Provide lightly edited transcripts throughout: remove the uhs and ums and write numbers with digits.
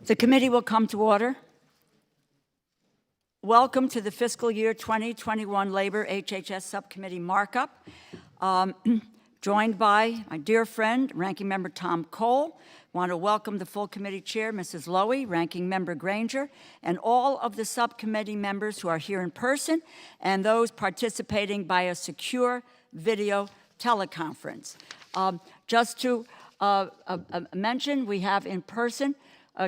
The committee will come to order. Welcome to the fiscal year 2021 Labor HHS Subcommittee Markup. Joined by my dear friend, Ranking Member Tom Cole. Want to welcome the full committee chair, Mrs. Lowy, Ranking Member Granger, and all of the subcommittee members who are here in person and those participating by a secure video teleconference. Just to mention, we have in person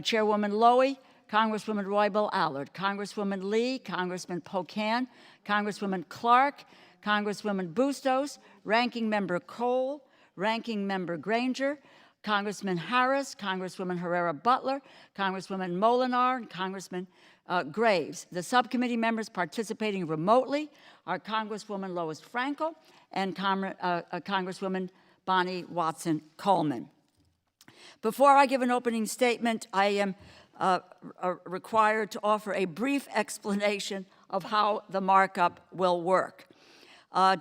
Chairwoman Lowy, Congresswoman Roybal-Allard, Congresswoman Lee, Congressman Pocan, Congresswoman Clark, Congresswoman Bustos, Ranking Member Cole, Ranking Member Granger, Congressman Harris, Congresswoman Herrera-Butler, Congresswoman Molinar, and Congressman Graves. The subcommittee members participating remotely are Congresswoman Lois Frankel and Congresswoman Bonnie Watson-Coleman. Before I give an opening statement, I am required to offer a brief explanation of how the markup will work.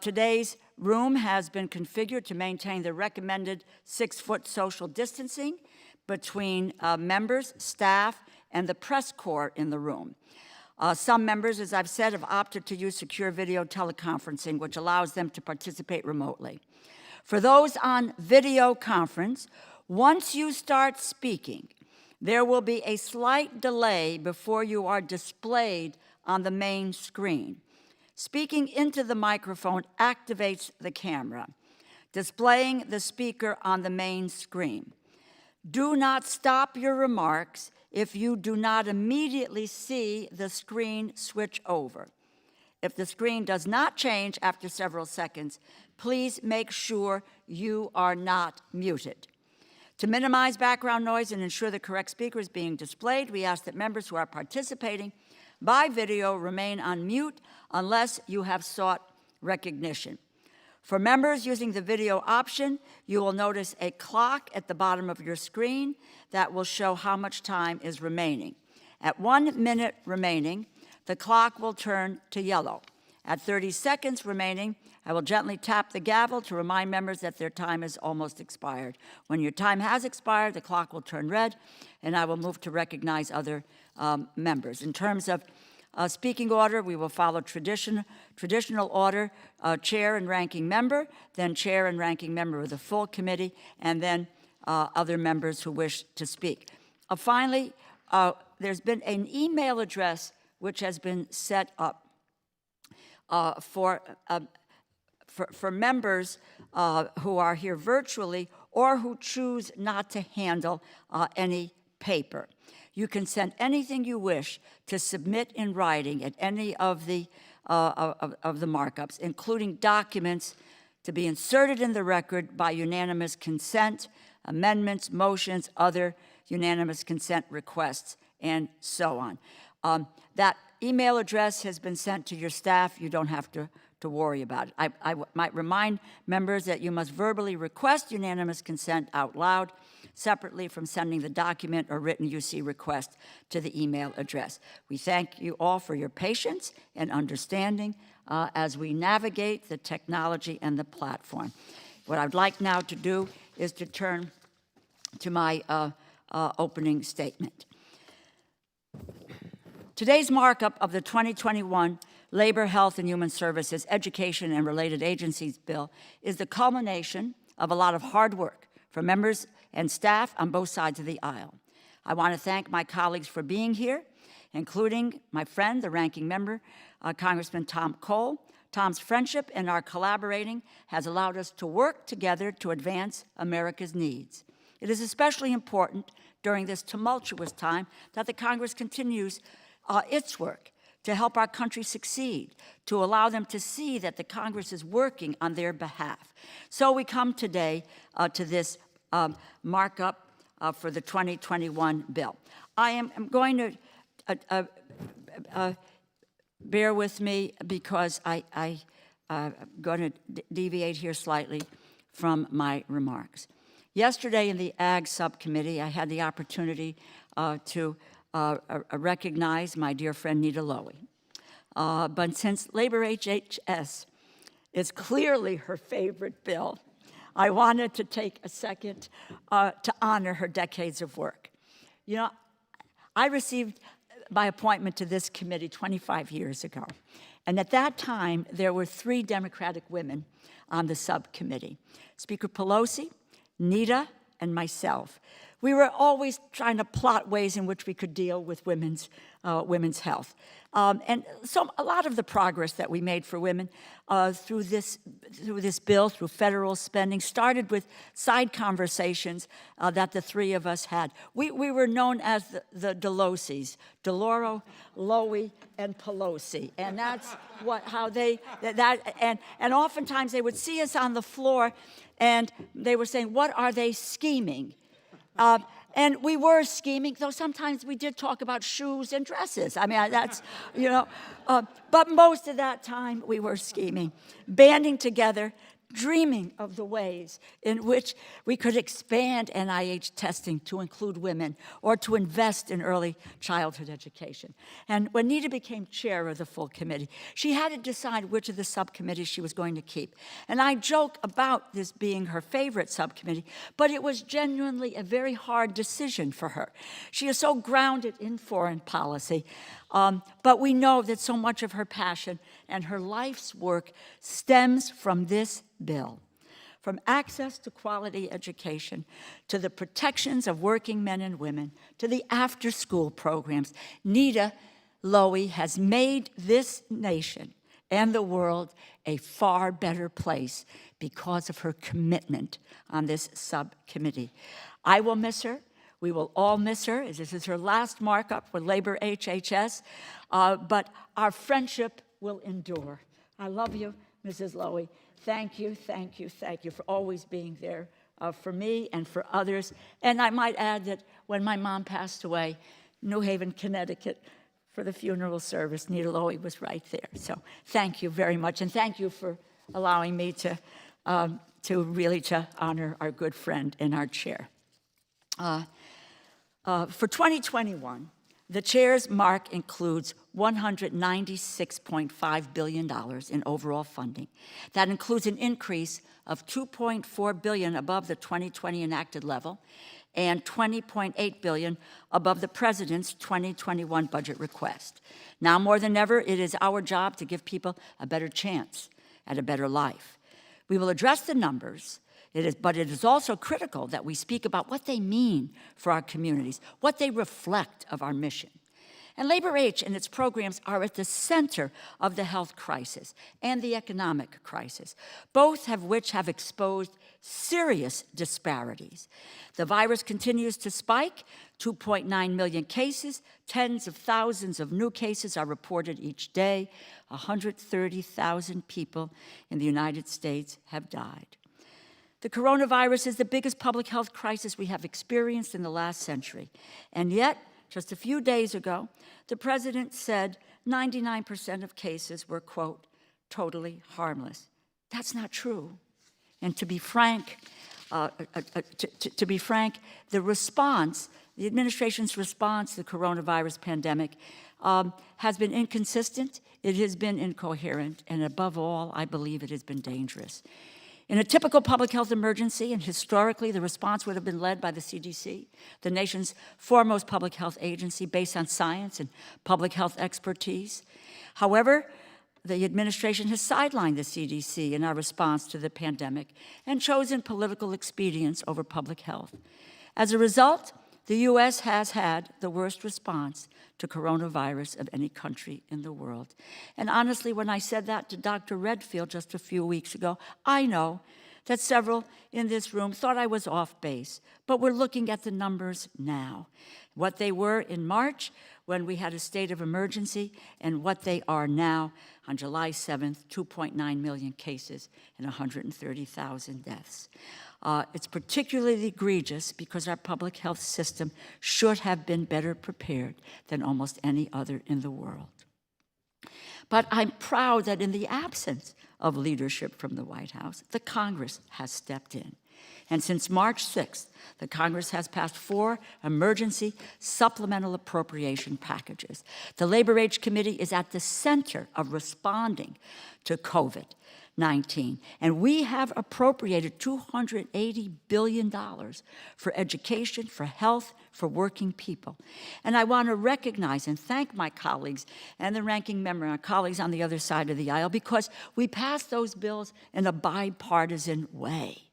Today's room has been configured to maintain the recommended 6-foot social distancing between members, staff, and the press corps in the room. Some members, as I've said, have opted to use secure video teleconferencing, which allows them to participate remotely. For those on video conference, once you start speaking, there will be a slight delay before you are displayed on the main screen. Speaking into the microphone activates the camera, displaying the speaker on the main screen. Do not stop your remarks if you do not immediately see the screen switch over. If the screen does not change after several seconds, please make sure you are not muted. To minimize background noise and ensure the correct speaker is being displayed, we ask that members who are participating by video remain on mute unless you have sought recognition. For members using the video option, you will notice a clock at the bottom of your screen that will show how much time is remaining. At 1 minute remaining, the clock will turn to yellow. At 30 seconds remaining, I will gently tap the gavel to remind members that their time is almost expired. When your time has expired, the clock will turn red, and I will move to recognize other members. In terms of speaking order, we will follow traditional order, chair and ranking member, then chair and ranking member of the full committee, and then other members who wish to speak. Finally, there's been an email address which has been set up for members who are here virtually or who choose not to handle any paper. You can send anything you wish to submit in writing at any of the markups, including documents to be inserted in the record by unanimous consent, amendments, motions, other unanimous consent requests, and so on. That email address has been sent to your staff. You don't have to worry about it. I might remind members that you must verbally request unanimous consent out loud, separately from sending the document or written UC request to the email address. We thank you all for your patience and understanding as we navigate the technology and the platform. What I'd like now to do is to turn to my opening statement. Today's markup of the 2021 Labor, Health, and Human Services, Education, and Related Agencies Bill is the culmination of a lot of hard work from members and staff on both sides of the aisle. I want to thank my colleagues for being here, including my friend, the ranking member, Congressman Tom Cole. Tom's friendship and our collaborating has allowed us to work together to advance America's needs. It is especially important during this tumultuous time that the Congress continues its work to help our country succeed, to allow them to see that the Congress is working on their behalf. So we come today to this markup for the 2021 bill. I am going to, bear with me because I'm going to deviate here slightly from my remarks. Yesterday in the Ag Subcommittee, I had the opportunity to recognize my dear friend Nita Lowy. But since Labor HHS is clearly her favorite bill, I wanted to take a second to honor her decades of work. You know, I received my appointment to this committee 25 years ago. And at that time, there were 3 Democratic women on the subcommittee: Speaker Pelosi, Nita, and myself. We were always trying to plot ways in which we could deal with women's health. And so a lot of the progress that we made for women through this bill, through federal spending, started with side conversations that the 3 of us had. We were known as the Delosies: Deloro, Lowy, and Pelosi. And that's and oftentimes they would see us on the floor and they were saying, what are they scheming? And we were scheming, though sometimes we did talk about shoes and dresses. I mean, that's, but most of that time we were scheming, banding together, dreaming of the ways in which we could expand NIH testing to include women or to invest in early childhood education. And when Nita became chair of the full committee, she had to decide which of the subcommittees she was going to keep. And I joke about this being her favorite subcommittee, but it was genuinely a very hard decision for her. She is so grounded in foreign policy, but we know that so much of her passion and her life's work stems from this bill. From access to quality education, to the protections of working men and women, to the after-school programs, Nita Lowy has made this nation and the world a far better place because of her commitment on this subcommittee. I will miss her. We will all miss her. This is her last markup with Labor HHS, but our friendship will endure. I love you, Mrs. Lowy. Thank you, thank you, thank you for always being there for me and for others. And I might add that when my mom passed away, New Haven, Connecticut, for the funeral service, Nita Lowy was right there. So thank you very much, and thank you for allowing me to really honor our good friend and our chair. For 2021, the chair's mark includes $196.5 billion in overall funding. That includes an increase of $2.4 billion above the 2020 enacted level and $20.8 billion above the president's 2021 budget request. Now more than ever, it is our job to give people a better chance at a better life. We will address the numbers, but it is also critical that we speak about what they mean for our communities, what they reflect of our mission. And Labor H and its programs are at the center of the health crisis and the economic crisis, both of which have exposed serious disparities. The virus continues to spike, 2.9 million cases, tens of thousands of new cases are reported each day, 130,000 people in the United States have died. The coronavirus is the biggest public health crisis we have experienced in the last century, and yet, just a few days ago, the president said 99% of cases were, quote, totally harmless. That's not true. And to be frank, the response, the administration's response to the coronavirus pandemic has been inconsistent, it has been incoherent, and above all, I believe it has been dangerous. In a typical public health emergency, and historically, the response would have been led by the CDC, the nation's foremost public health agency based on science and public health expertise. However, the administration has sidelined the CDC in our response to the pandemic and chosen political expedience over public health. As a result, the U.S. has had the worst response to coronavirus of any country in the world. And honestly, when I said that to Dr. Redfield just a few weeks ago, I know that several in this room thought I was off base, but we're looking at the numbers now. What they were in March when we had a state of emergency and what they are now on July 7th, 2.9 million cases and 130,000 deaths. It's particularly egregious because our public health system should have been better prepared than almost any other in the world. But I'm proud that in the absence of leadership from the White House, the Congress has stepped in. And since March 6th, the Congress has passed 4 emergency supplemental appropriation packages. The Labor Age Committee is at the center of responding to COVID. COVID-19. And we have appropriated $280 billion for education, for health, for working people. And I want to recognize and thank my colleagues and the ranking member, our colleagues on the other side of the aisle, because we passed those bills in a bipartisan way.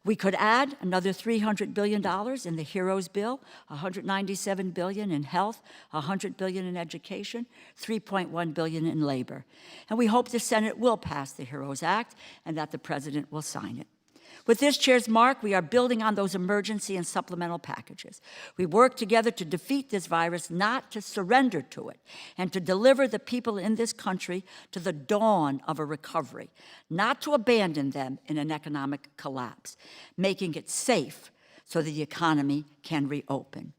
We could add another $300 billion in the HEROES bill, $197 billion in health, $100 billion in education, $3.1 billion in labor. And we hope the Senate will pass the HEROES Act and that the President will sign it. With this chair's mark, we are building on those emergency and supplemental packages. We work together to defeat this virus, not to surrender to it, and to deliver the people in this country to the dawn of a recovery, not to abandon them in an economic collapse, making it safe so the economy can reopen.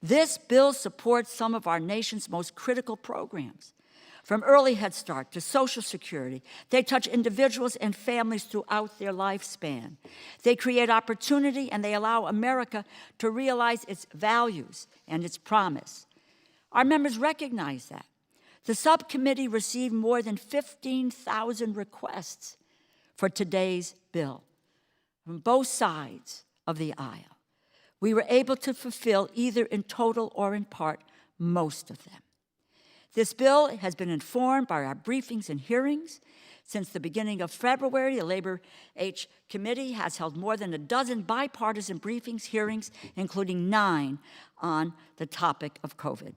This bill supports some of our nation's most critical programs. From early Head Start to Social Security, they touch individuals and families throughout their lifespan. They create opportunity and they allow America to realize its values and its promise. Our members recognize that. The subcommittee received more than 15,000 requests for today's bill from both sides of the aisle. We were able to fulfill, either in total or in part, most of them. This bill has been informed by our briefings and hearings. Since the beginning of February, the Labor H Committee has held more than a dozen bipartisan briefings, hearings, including 9 on the topic of COVID.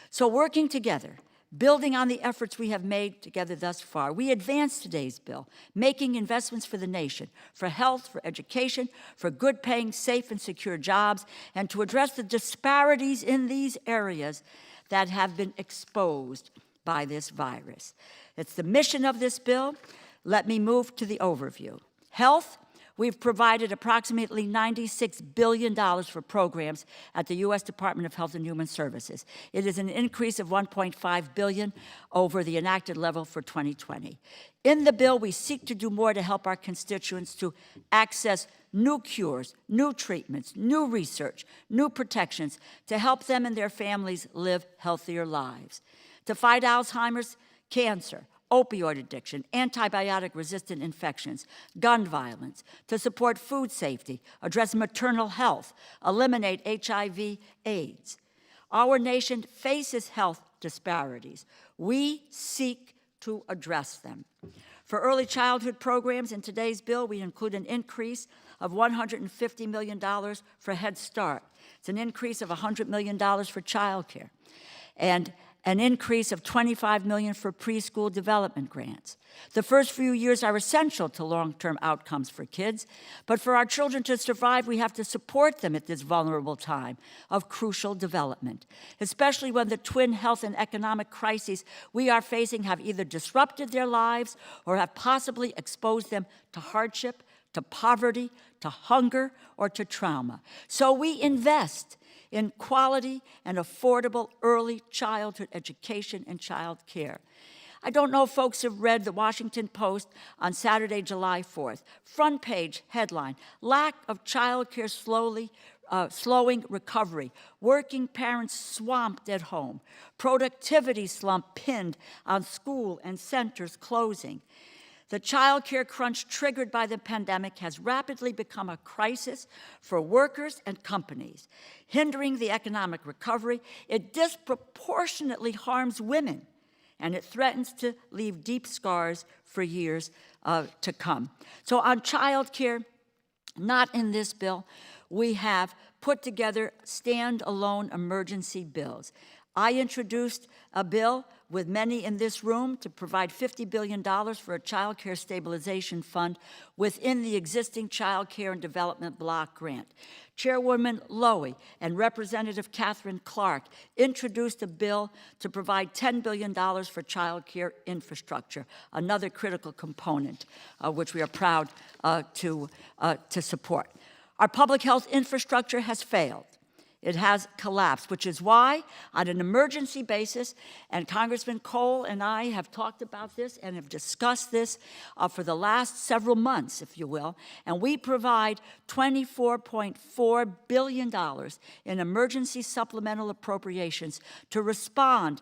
So working together, building on the efforts we have made together thus far, we advanced today's bill, making investments for the nation, for health, for education, for good-paying, safe, and secure jobs, and to address the disparities in these areas that have been exposed by this virus. It's the mission of this bill. Let me move to the overview. Health, we've provided approximately $96 billion for programs at the U.S. Department of Health and Human Services. It is an increase of $1.5 billion over the enacted level for 2020. In the bill, we seek to do more to help our constituents to access new cures, new treatments, new research, new protections to help them and their families live healthier lives. To fight Alzheimer's, cancer, opioid addiction, antibiotic-resistant infections, gun violence, to support food safety, address maternal health, eliminate HIV/AIDS. Our nation faces health disparities. We seek to address them. For early childhood programs in today's bill, we include an increase of $150 million for Head Start. It's an increase of $100 million for childcare, and an increase of $25 million for preschool development grants. The first few years are essential to long-term outcomes for kids, but for our children to survive, we have to support them at this vulnerable time of crucial development, especially when the twin health and economic crises we are facing have either disrupted their lives or have possibly exposed them to hardship, to poverty, to hunger, or to trauma. So we invest in quality and affordable early childhood education and child care. I don't know if folks have read the Washington Post on Saturday, July 4th. Front page headline, lack of child care slowing recovery. Working parents swamped at home. Productivity slump pinned on school and centers closing. The child care crunch triggered by the pandemic has rapidly become a crisis for workers and companies, hindering the economic recovery. It disproportionately harms women, and it threatens to leave deep scars for years to come. So on child care, not in this bill, we have put together standalone emergency bills. I introduced a bill with many in this room to provide $50 billion for a child care stabilization fund within the existing Child Care and Development Block Grant. Chairwoman Lowy and Representative Catherine Clark introduced a bill to provide $10 billion for child care infrastructure, another critical component which we are proud to support. Our public health infrastructure has failed. It has collapsed, which is why, on an emergency basis, and Congressman Cole and I have talked about this and have discussed this for the last several months, if you will, and we provide $24.4 billion in emergency supplemental appropriations to respond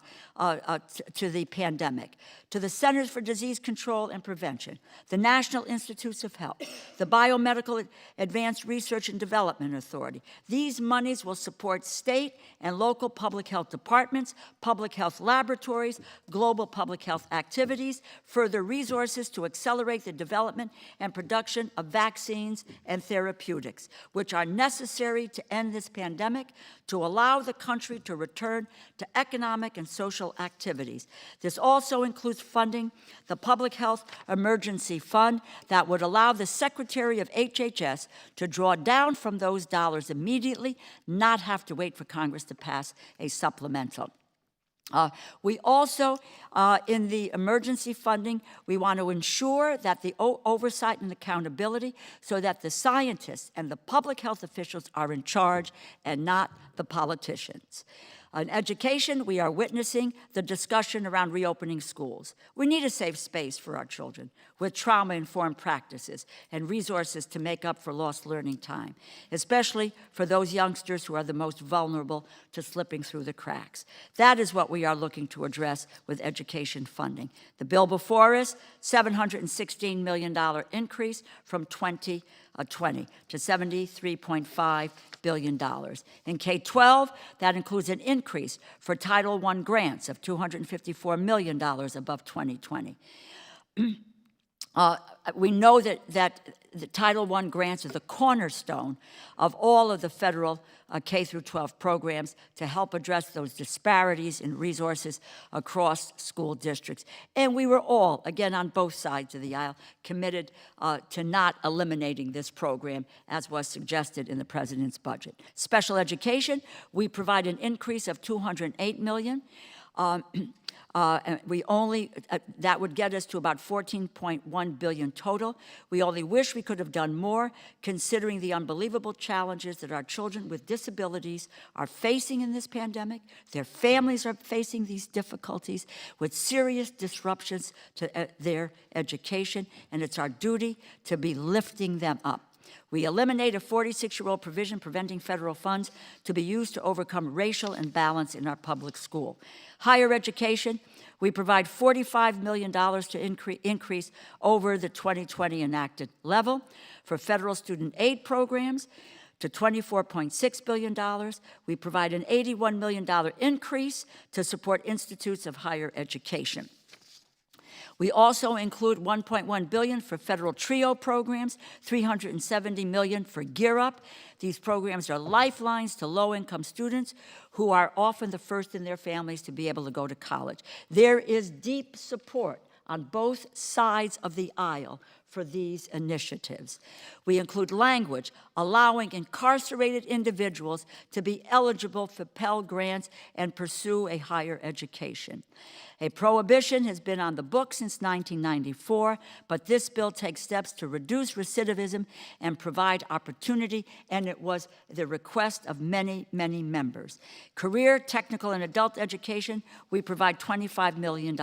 to the pandemic, to the Centers for Disease Control and Prevention, the National Institutes of Health, the Biomedical Advanced Research and Development Authority. These monies will support state and local public health departments, public health laboratories, global public health activities, further resources to accelerate the development and production of vaccines and therapeutics, which are necessary to end this pandemic, to allow the country to return to economic and social activities. This also includes funding the Public Health Emergency Fund that would allow the Secretary of HHS to draw down from those dollars immediately, not have to wait for Congress to pass a supplemental. We also, in the emergency funding, we want to ensure that the oversight and accountability so that the scientists and the public health officials are in charge and not the politicians. In education, we are witnessing the discussion around reopening schools. We need a safe space for our children with trauma-informed practices and resources to make up for lost learning time, especially for those youngsters who are the most vulnerable to slipping through the cracks. That is what we are looking to address with education funding. The bill before us, $716 million increase from 2020 to $73.5 billion. In K-12, that includes an increase for Title I grants of $254 million above 2020. We know that the Title I grants are the cornerstone of all of the federal K-12 programs to help address those disparities in resources across school districts. And we were all, again, on both sides of the aisle, committed to not eliminating this program, as was suggested in the president's budget. Special education, we provide an increase of $208 million. And that would get us to about $14.1 billion total. We only wish we could have done more, considering the unbelievable challenges that our children with disabilities are facing in this pandemic. Their families are facing these difficulties with serious disruptions to their education, and it's our duty to be lifting them up. We eliminate a 46-year-old provision preventing federal funds to be used to overcome racial imbalance in our public school. Higher education, we provide $45 million to increase over the 2020 enacted level. For federal student aid programs, to $24.6 billion. We provide an $81 million increase to support institutes of higher education. We also include $1.1 billion for federal TRIO programs, $370 million for Gear Up. These programs are lifelines to low-income students who are often the first in their families to be able to go to college. There is deep support on both sides of the aisle for these initiatives. We include language allowing incarcerated individuals to be eligible for Pell Grants and pursue a higher education. A prohibition has been on the books since 1994, but this bill takes steps to reduce recidivism and provide opportunity, and it was the request of many, many members. Career, technical, and adult education, we provide $25 million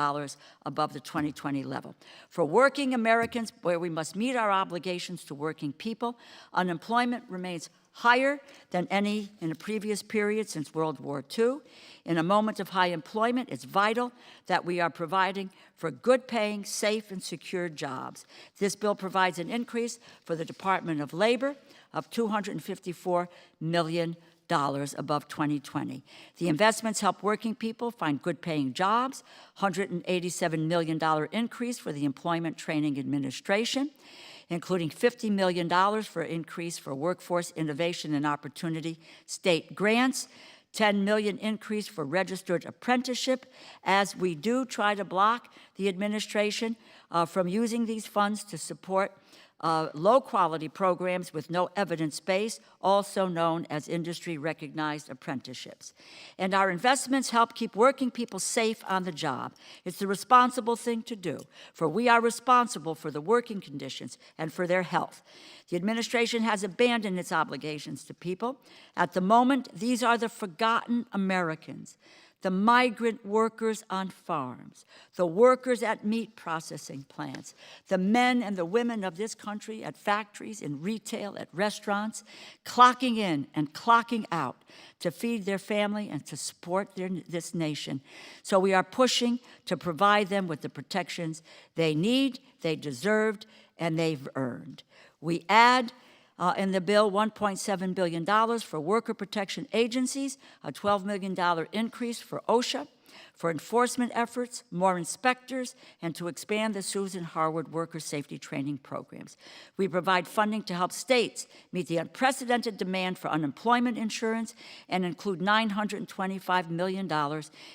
above the 2020 level. For working Americans, where we must meet our obligations to working people, unemployment remains higher than any in a previous period since World War II. In a moment of high employment, it's vital that we are providing for good-paying, safe, and secure jobs. This bill provides an increase for the Department of Labor of $254 million above 2020. The investments help working people find good-paying jobs, $187 million increase for the Employment Training Administration, including $50 million for increase for workforce innovation and opportunity state grants, $10 million increase for registered apprenticeship, as we do try to block the administration from using these funds to support low-quality programs with no evidence base, also known as industry-recognized apprenticeships. And our investments help keep working people safe on the job. It's the responsible thing to do, for we are responsible for the working conditions and for their health. The administration has abandoned its obligations to people. At the moment, these are the forgotten Americans, the migrant workers on farms, the workers at meat processing plants, the men and the women of this country at factories, in retail, at restaurants, clocking in and clocking out to feed their family and to support this nation. So we are pushing to provide them with the protections they need, they deserved, and they've earned. We add in the bill, $1.7 billion for worker protection agencies, a $12 million increase for OSHA, for enforcement efforts, more inspectors, and to expand the Susan Harwood Worker Safety Training programs. We provide funding to help states meet the unprecedented demand for unemployment insurance and include $925 million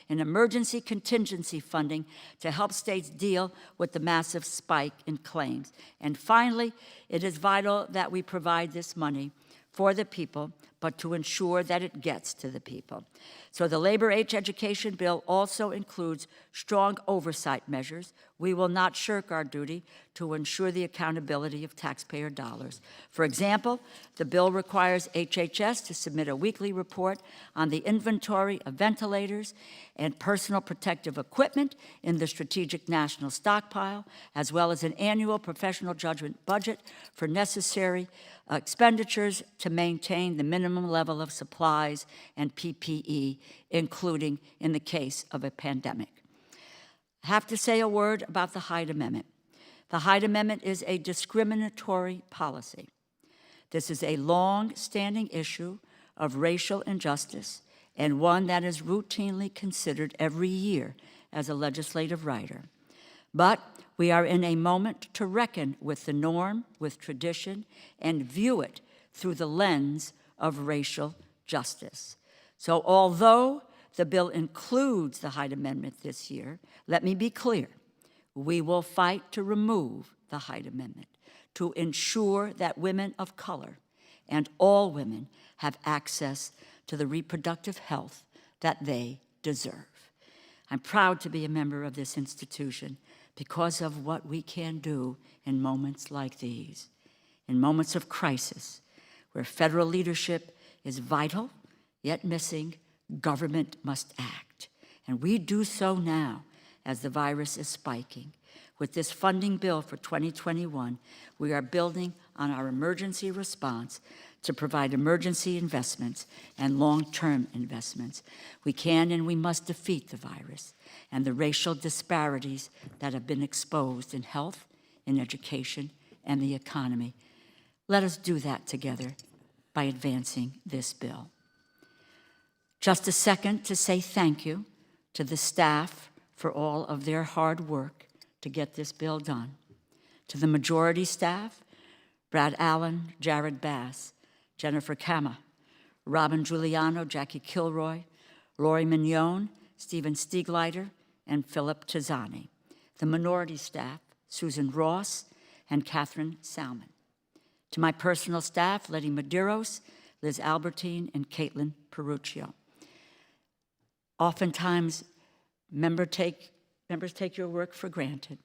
in emergency contingency funding to help states deal with the massive spike in claims. And finally, it is vital that we provide this money for the people, but to ensure that it gets to the people. So the labor-age education bill also includes strong oversight measures. We will not shirk our duty to ensure the accountability of taxpayer dollars. For example, the bill requires HHS to submit a weekly report on the inventory of ventilators and personal protective equipment in the Strategic National Stockpile, as well as an annual professional judgment budget for necessary expenditures to maintain the minimum level of supplies and PPE, including in the case of a pandemic. I have to say a word about the Hyde Amendment. The Hyde Amendment is a discriminatory policy. This is a long-standing issue of racial injustice and one that is routinely considered every year as a legislative writer. But we are in a moment to reckon with the norm, with tradition, and view it through the lens of racial justice. So although the bill includes the Hyde Amendment this year, let me be clear, we will fight to remove the Hyde Amendment to ensure that women of color and all women have access to the reproductive health that they deserve. I'm proud to be a member of this institution because of what we can do in moments like these, in moments of crisis, where federal leadership is vital, yet missing. Government must act. And we do so now as the virus is spiking. With this funding bill for 2021, we are building on our emergency response to provide emergency investments and long-term investments. We can and we must defeat the virus and the racial disparities that have been exposed in health, in education, and the economy. Let us do that together by advancing this bill. Just a second to say thank you to the staff for all of their hard work to get this bill done. To the majority staff, Brad Allen, Jared Bass, Jennifer Kama, Robin Giuliano, Jackie Kilroy, Lori Mignon, Stephen Stiegleiter, and Philip Tizani. The minority staff, Susan Ross and Catherine Salmon. To my personal staff, Letty Medeiros, Liz Albertine, and Caitlin Peruccio. Oftentimes, members take your work for granted.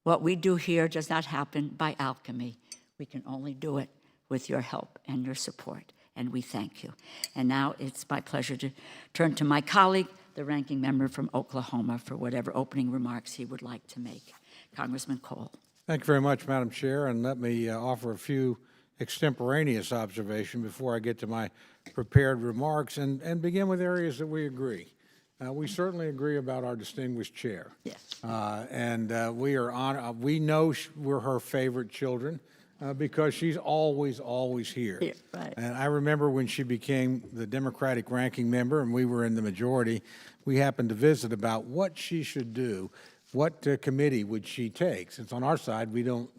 What we do here does not happen by alchemy. We can only do it with your help and your support, and we thank you. And now it's my pleasure to turn to my colleague, the ranking member from Oklahoma, for whatever opening remarks he would like to make. Congressman Cole. Thank you very much, Madam Chair, and let me offer a few extemporaneous observations before I get to my prepared remarks and begin with areas that we agree. We certainly agree about our distinguished chair. Yes. We are on. We know we're her favorite children because she's always here. Yeah, right. And I remember when she became the Democratic ranking member and we were in the majority, we happened to visit about what she should do what committee would she take? Since on our side, we don't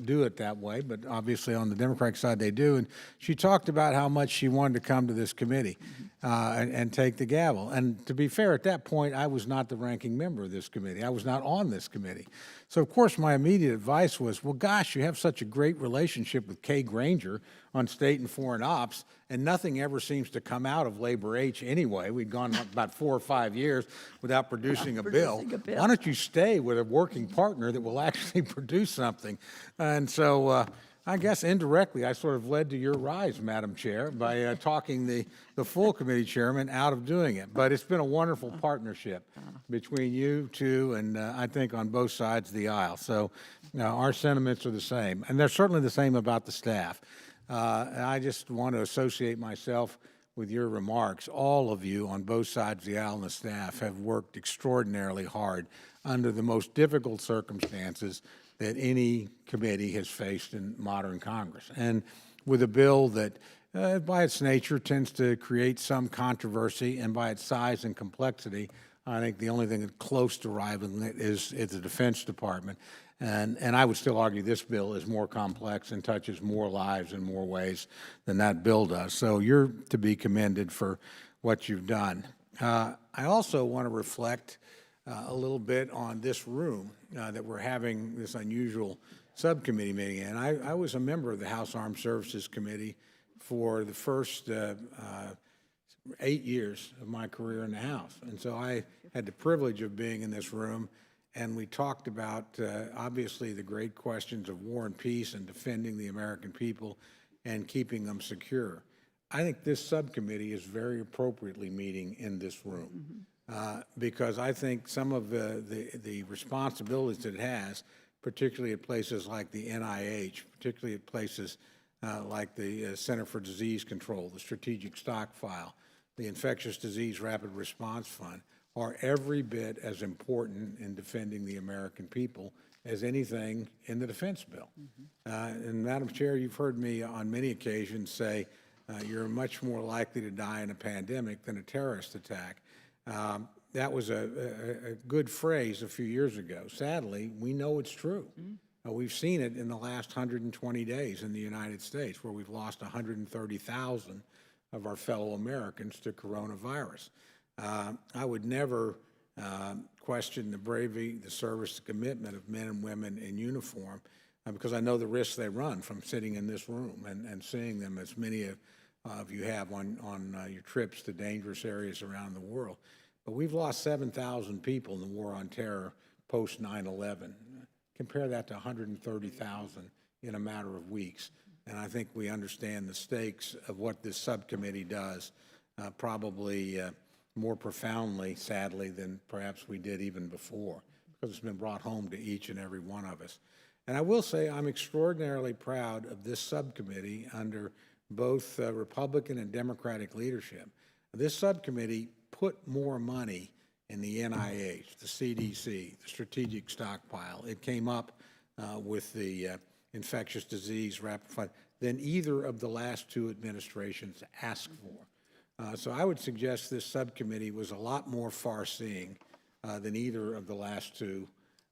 do it that way, but obviously on the Democratic side, they do. And she talked about how much she wanted to come to this committee and take the gavel. And to be fair, at that point, I was not the ranking member of this committee. I was not on this committee. So, of course, my immediate advice was, well, gosh, you have such a great relationship with Kay Granger on state and foreign ops, and nothing ever seems to come out of Labor H anyway. We'd gone about 4 or 5 years without producing a bill. Why don't you stay with a working partner that will actually produce something? And so I guess indirectly I sort of led to your rise, Madam Chair, by talking the full committee chairman out of doing it. But it's been a wonderful partnership between you two and I think on both sides of the aisle. So our sentiments are the same. And they're certainly the same about the staff. I just want to associate myself with your remarks. All of you on both sides of the aisle and the staff have worked extraordinarily hard under the most difficult circumstances that any committee has faced in modern Congress. And with a bill that, by its nature, tends to create some controversy, and by its size and complexity, I think the only thing that's close to rivaling it is the Defense Department. And I would still argue this bill is more complex and touches more lives in more ways than that bill does. So you're to be commended for what you've done. I also want to reflect a little bit on this room that we're having this unusual subcommittee meeting in. I was a member of the House Armed Services Committee for the first 8 years of my career in the House. And so I had the privilege of being in this room, and we talked about, obviously, the great questions of war and peace and defending the American people and keeping them secure. I think this subcommittee is very appropriately meeting in this room because I think some of the responsibilities that it has, particularly at places like the NIH, particularly at places like the Center for Disease Control, the Strategic Stockpile, the Infectious Disease Rapid Response Fund, are every bit as important in defending the American people as anything in the defense bill. And Madam Chair, you've heard me on many occasions say you're much more likely to die in a pandemic than a terrorist attack. That was a good phrase a few years ago. Sadly, we know it's true. We've seen it in the last 120 days in the United States, where we've lost 130,000 of our fellow Americans to coronavirus. I would never question the bravery, the service, the commitment of men and women in uniform because I know the risks they run from sitting in this room and seeing them, as many of you have on your trips to dangerous areas around the world. But we've lost 7,000 people in the war on terror post 9/11. Compare that to 130,000 in a matter of weeks. And I think we understand the stakes of what this subcommittee does probably more profoundly, sadly, than perhaps we did even before, because it's been brought home to each and every one of us. And I will say I'm extraordinarily proud of this subcommittee under both Republican and Democratic leadership. This subcommittee put more money in the NIH, the CDC, the Strategic Stockpile. It came up with the Infectious Disease Rapid Fund than either of the last two administrations asked for. So I would suggest this subcommittee was a lot more far-seeing than either of the last two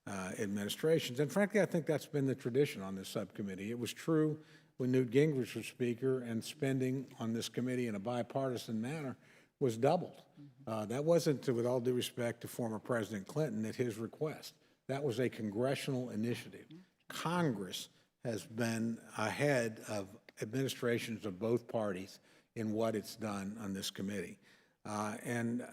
administrations. And frankly, I think that's been the tradition on this subcommittee. It was true when Newt Gingrich was Speaker, and spending on this committee in a bipartisan manner was doubled. That wasn't, with all due respect to former President Clinton, at his request. That was a congressional initiative. Congress has been ahead of administrations of both parties in what it's done on this committee. And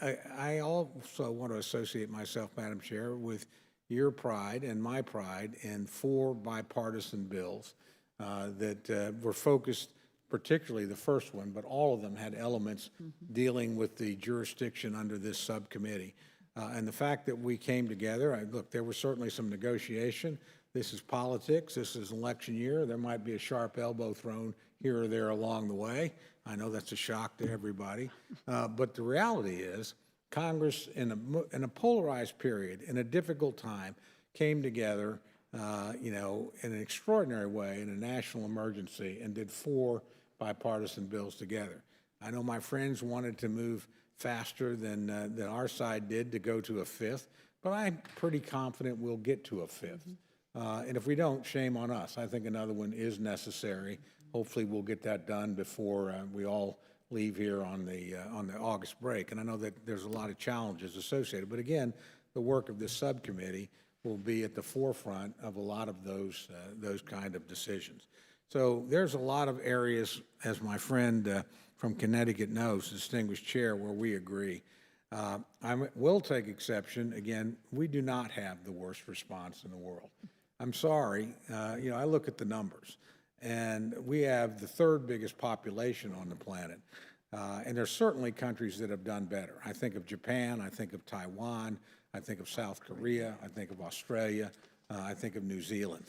I also want to associate myself, Madam Chair, with your pride and my pride in 4 bipartisan bills that were focused, particularly the first one, but all of them had elements dealing with the jurisdiction under this subcommittee. And the fact that we came together, look, there was certainly some negotiation. This is politics. This is an election year. There might be a sharp elbow thrown here or there along the way. I know that's a shock to everybody. But the reality is Congress, in a polarized period, in a difficult time, came together in an extraordinary way in a national emergency and did 4 bipartisan bills together. I know my friends wanted to move faster than our side did to go to a fifth, but I'm pretty confident we'll get to a fifth. And if we don't, shame on us. I think another one is necessary. Hopefully we'll get that done before we all leave here on the August break. And I know that there's a lot of challenges associated, but again, the work of this subcommittee will be at the forefront of a lot of those kind of decisions. So there's a lot of areas, as my friend from Connecticut knows, distinguished chair, where we agree. I will take exception. Again, we do not have the worst response in the world. I'm sorry. I look at the numbers, and we have the third biggest population on the planet. And there's certainly countries that have done better. I think of Japan, I think of Taiwan, I think of South Korea, I think of Australia, I think of New Zealand.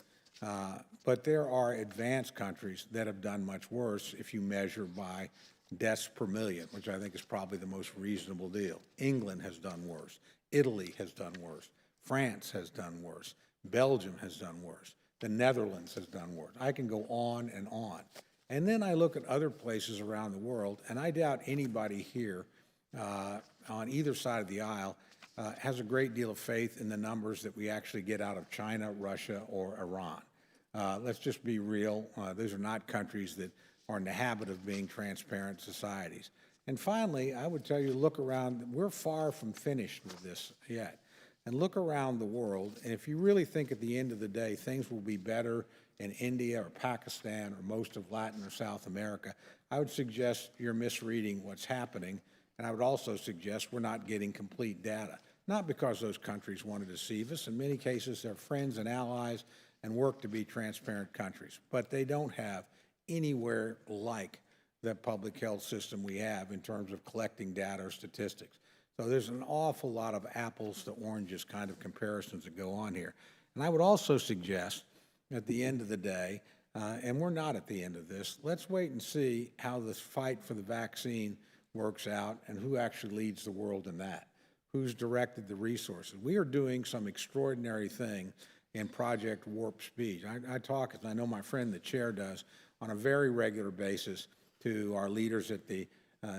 But there are advanced countries that have done much worse if you measure by deaths per million, which I think is probably the most reasonable deal. England has done worse. Italy has done worse. France has done worse. Belgium has done worse. The Netherlands has done worse. I can go on and on. And then I look at other places around the world, and I doubt anybody here on either side of the aisle has a great deal of faith in the numbers that we actually get out of China, Russia, or Iran. Let's just be real. Those are not countries that are in the habit of being transparent societies. And finally, I would tell you, look around. We're far from finished with this yet. And look around the world, and if you really think at the end of the day things will be better in India or Pakistan or most of Latin or South America, I would suggest you're misreading what's happening, and I would also suggest we're not getting complete data. Not because those countries want to deceive us. In many cases, they're friends and allies and work to be transparent countries, but they don't have anywhere like the public health system we have in terms of collecting data or statistics. So there's an awful lot of apples to oranges kind of comparisons that go on here. And I would also suggest at the end of the day, and we're not at the end of this, let's wait and see how this fight for the vaccine works out and who actually leads the world in that, who's directed the resources. We are doing some extraordinary thing in Project Warp Speed. I talk, as I know my friend the chair does, on a very regular basis to our leaders at the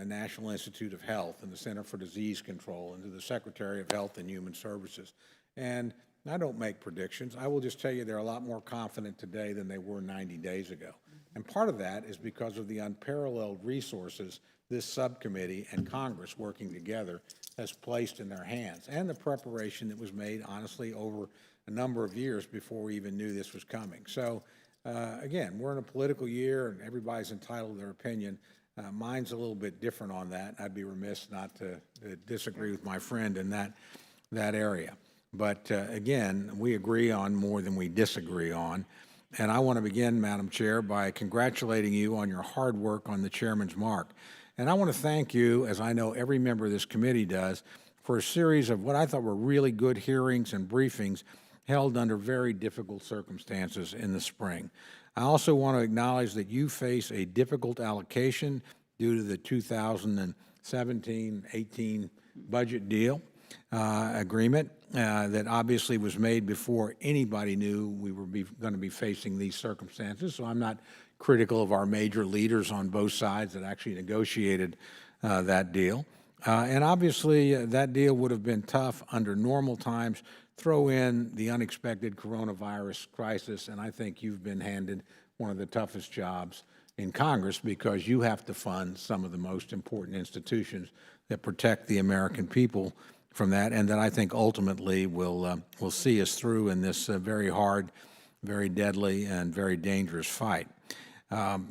National Institute of Health and the Center for Disease Control and to the Secretary of Health and Human Services. And I don't make predictions. I will just tell you they're a lot more confident today than they were 90 days ago. And part of that is because of the unparalleled resources this subcommittee and Congress working together has placed in their hands, and the preparation that was made, honestly, over a number of years before we even knew this was coming. So, again, we're in a political year, and everybody's entitled to their opinion. Mine's a little bit different on that. I'd be remiss not to disagree with my friend in that area. But again, we agree on more than we disagree on. And I want to begin, Madam Chair, by congratulating you on your hard work on the Chairman's Mark. And I want to thank you, as I know every member of this committee does, for a series of what I thought were really good hearings and briefings held under very difficult circumstances in the spring. I also want to acknowledge that you face a difficult allocation due to the 2017-18 budget deal agreement that obviously was made before anybody knew we were going to be facing these circumstances. So I'm not critical of our major leaders on both sides that actually negotiated that deal. And obviously that deal would have been tough under normal times. Throw in the unexpected coronavirus crisis, and I think you've been handed one of the toughest jobs in Congress because you have to fund some of the most important institutions that protect the American people from that, and that I think ultimately will see us through in this very hard, very deadly, and very dangerous fight. So,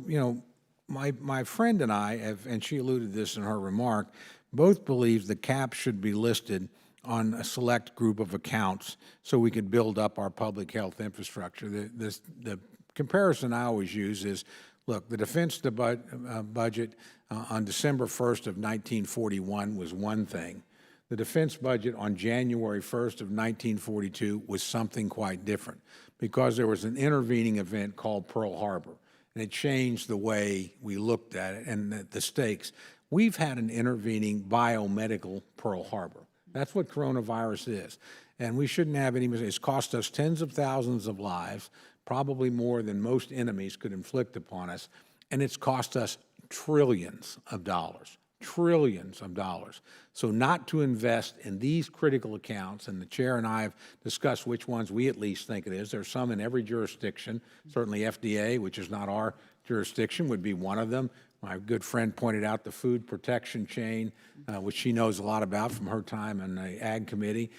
you know, my friend and I have, and she alluded to this in her remark, both believe the cap should be listed on a select group of accounts so we could build up our public health infrastructure. The comparison I always use is, look, the defense budget on December 1st of 1941 was one thing. The defense budget on January 1st of 1942 was something quite different because there was an intervening event called Pearl Harbor, and it changed the way we looked at it and the stakes. We've had an intervening biomedical Pearl Harbor. That's what coronavirus is. And we shouldn't have any mistakes. It's cost us tens of thousands of lives, probably more than most enemies could inflict upon us. And it's cost us trillions of dollars. Trillions of dollars. So not to invest in these critical accounts, and the chair and I have discussed which ones we at least think it is. There's some in every jurisdiction. Certainly FDA, which is not our jurisdiction, would be one of them. My good friend pointed out the food protection chain, which she knows a lot about from her time in the Ag Committee.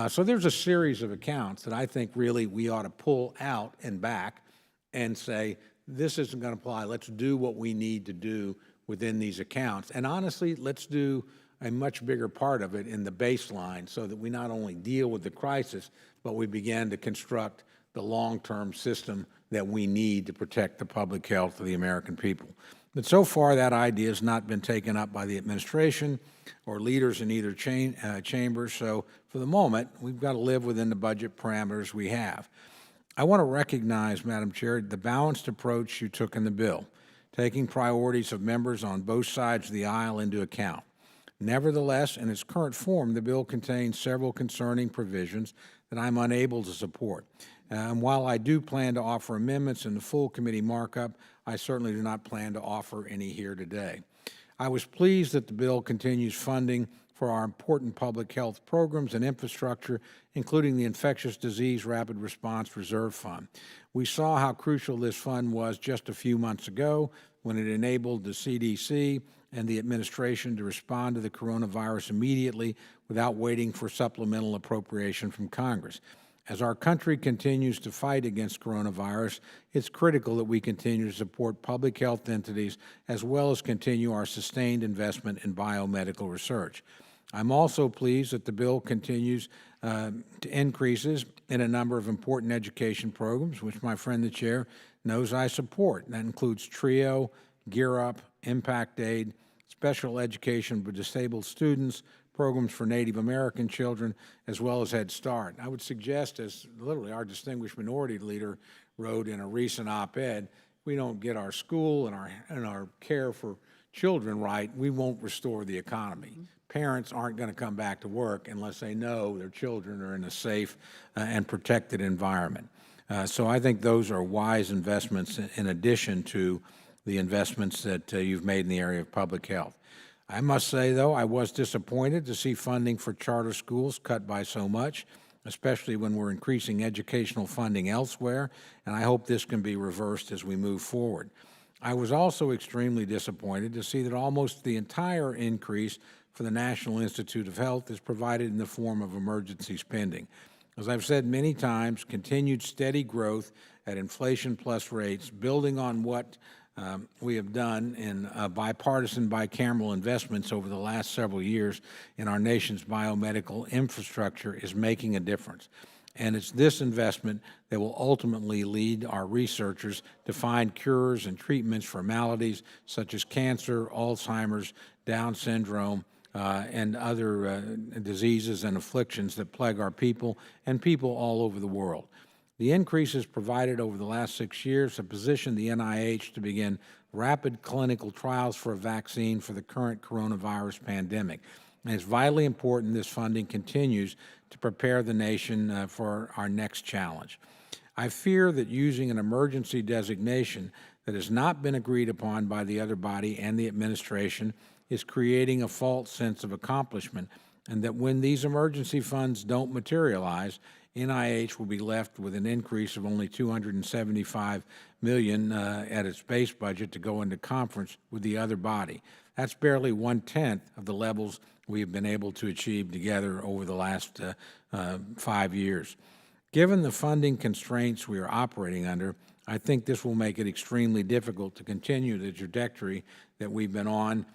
So there's a series of accounts that I think really we ought to pull out and back and say, this isn't going to apply. Let's do what we need to do within these accounts. And honestly, let's do a much bigger part of it in the baseline so that we not only deal with the crisis, but we begin to construct the long-term system that we need to protect the public health of the American people. But so far, that idea has not been taken up by the administration or leaders in either chamber. So for the moment, we've got to live within the budget parameters we have. I want to recognize, Madam Chair, the balanced approach you took in the bill, taking priorities of members on both sides of the aisle into account. Nevertheless, in its current form, the bill contains several concerning provisions that I'm unable to support. And while I do plan to offer amendments in the full committee markup, I certainly do not plan to offer any here today. I was pleased that the bill continues funding for our important public health programs and infrastructure, including the Infectious Disease Rapid Response Reserve Fund. We saw how crucial this fund was just a few months ago when it enabled the CDC and the administration to respond to the coronavirus immediately without waiting for supplemental appropriation from Congress. As our country continues to fight against coronavirus, it's critical that we continue to support public health entities as well as continue our sustained investment in biomedical research. I'm also pleased that the bill continues to increases in a number of important education programs, which my friend the chair knows I support. That includes TRIO, Gear Up, Impact Aid, special education for disabled students, programs for Native American children, as well as Head Start. I would suggest, as literally our distinguished minority leader wrote in a recent op-ed, we don't get our school and our care for children right, we won't restore the economy. Parents aren't going to come back to work unless they know their children are in a safe and protected environment. So I think those are wise investments in addition to the investments that you've made in the area of public health. I must say, though, I was disappointed to see funding for charter schools cut by so much, especially when we're increasing educational funding elsewhere, and I hope this can be reversed as we move forward. I was also extremely disappointed to see that almost the entire increase for the National Institute of Health is provided in the form of emergency spending. As I've said many times, continued steady growth at inflation plus rates, building on what we have done in bipartisan, bicameral investments over the last several years in our nation's biomedical infrastructure is making a difference. And it's this investment that will ultimately lead our researchers to find cures and treatments for maladies such as cancer, Alzheimer's, Down syndrome, and other diseases and afflictions that plague our people and people all over the world. The increases provided over the last 6 years have positioned the NIH to begin rapid clinical trials for a vaccine for the current coronavirus pandemic. And it's vitally important this funding continues to prepare the nation for our next challenge. I fear that using an emergency designation that has not been agreed upon by the other body and the administration is creating a false sense of accomplishment, and that when these emergency funds don't materialize, NIH will be left with an increase of only $275 million at its base budget to go into conference with the other body. That's barely 1/10 of the levels we have been able to achieve together over the last 5 years. Given the funding constraints we are operating under, I think this will make it extremely difficult to continue the trajectory that we've been on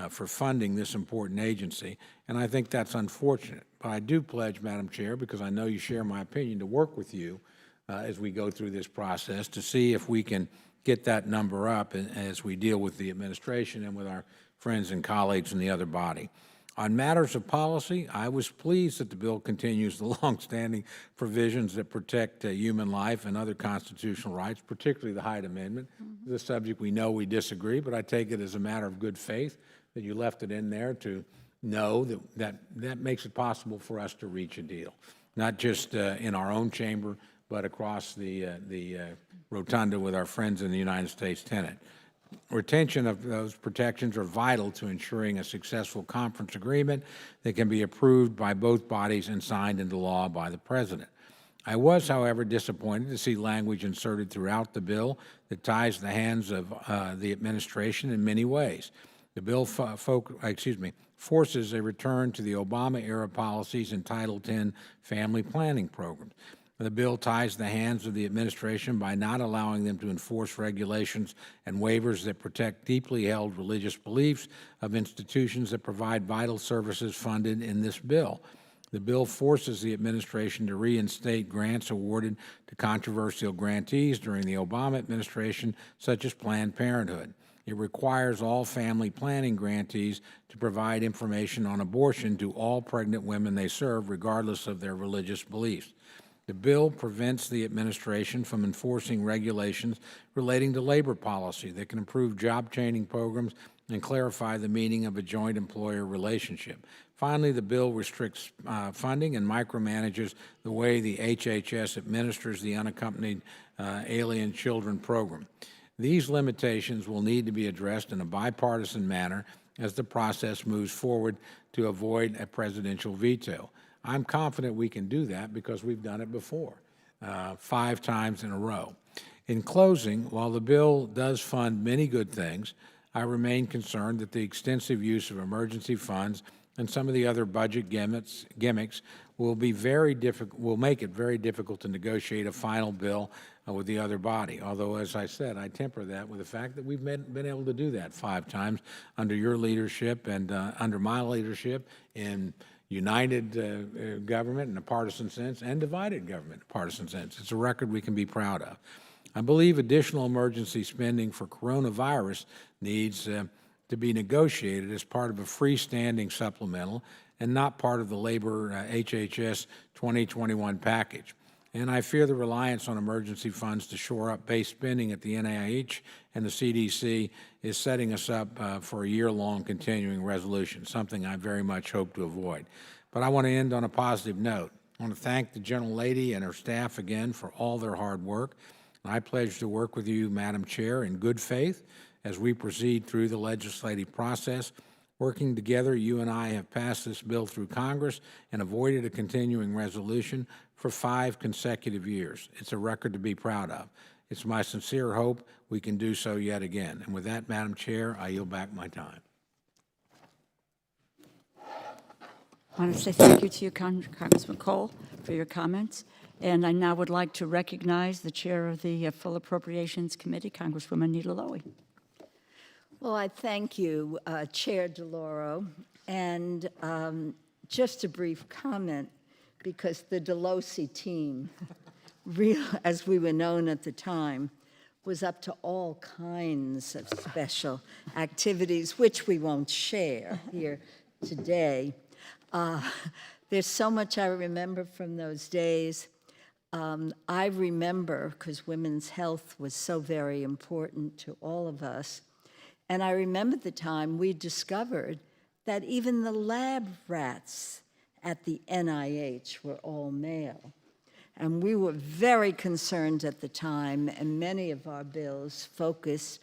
for funding this important agency, and I think that's unfortunate. But I do pledge, Madam Chair, because I know you share my opinion, to work with you as we go through this process to see if we can get that number up as we deal with the administration and with our friends and colleagues in the other body. On matters of policy, I was pleased that the bill continues the longstanding provisions that protect human life and other constitutional rights, particularly the Hyde Amendment. This subject we know we disagree, but I take it as a matter of good faith that you left it in there to know that makes it possible for us to reach a deal, not just in our own chamber, but across the rotunda with our friends in the United States Senate. Retention of those protections are vital to ensuring a successful conference agreement that can be approved by both bodies and signed into law by the President. I was, however, disappointed to see language inserted throughout the bill that ties the hands of the administration in many ways. The bill forces a return to the Obama-era policies in Title X family planning programs. The bill ties the hands of the administration by not allowing them to enforce regulations and waivers that protect deeply held religious beliefs of institutions that provide vital services funded in this bill. The bill forces the administration to reinstate grants awarded to controversial grantees during the Obama administration, such as Planned Parenthood. It requires all family planning grantees to provide information on abortion to all pregnant women they serve, regardless of their religious beliefs. The bill prevents the administration from enforcing regulations relating to labor policy that can improve job training programs and clarify the meaning of a joint employer relationship. Finally, the bill restricts funding and micromanages the way the HHS administers the Unaccompanied Alien Children program. These limitations will need to be addressed in a bipartisan manner as the process moves forward to avoid a presidential veto. I'm confident we can do that because we've done it before, 5 times in a row. In closing, while the bill does fund many good things, I remain concerned that the extensive use of emergency funds and some of the other budget gimmicks will make it very difficult to negotiate a final bill with the other body. Although, as I said, I temper that with the fact that we've been able to do that 5 times under your leadership and under my leadership in united government in a partisan sense and divided government in a partisan sense. It's a record we can be proud of. I believe additional emergency spending for coronavirus needs to be negotiated as part of a freestanding supplemental and not part of the labor HHS 2021 package. And I fear the reliance on emergency funds to shore up base spending at the NIH and the CDC is setting us up for a year-long continuing resolution, something I very much hope to avoid. But I want to end on a positive note. I want to thank the gentlelady and her staff again for all their hard work. I pledge to work with you, Madam Chair, in good faith as we proceed through the legislative process. Working together, you and I have passed this bill through Congress and avoided a continuing resolution for 5 consecutive years. It's a record to be proud of. It's my sincere hope we can do so yet again. And with that, Madam Chair, I yield back my time. I want to say thank you to you, Congressman Cole, for your comments. And I now would like to recognize the chair of the Full Appropriations Committee, Congresswoman Nita Lowey. Well, I thank you, Chair DeLauro, and just a brief comment, because the Delosi team, as we were known at the time, was up to all kinds of special activities, which we won't share here today. There's so much I remember from those days. I remember, because women's health was so very important to all of us, and I remember the time we discovered that even the lab rats at the NIH were all male. And we were very concerned at the time, and many of our bills focused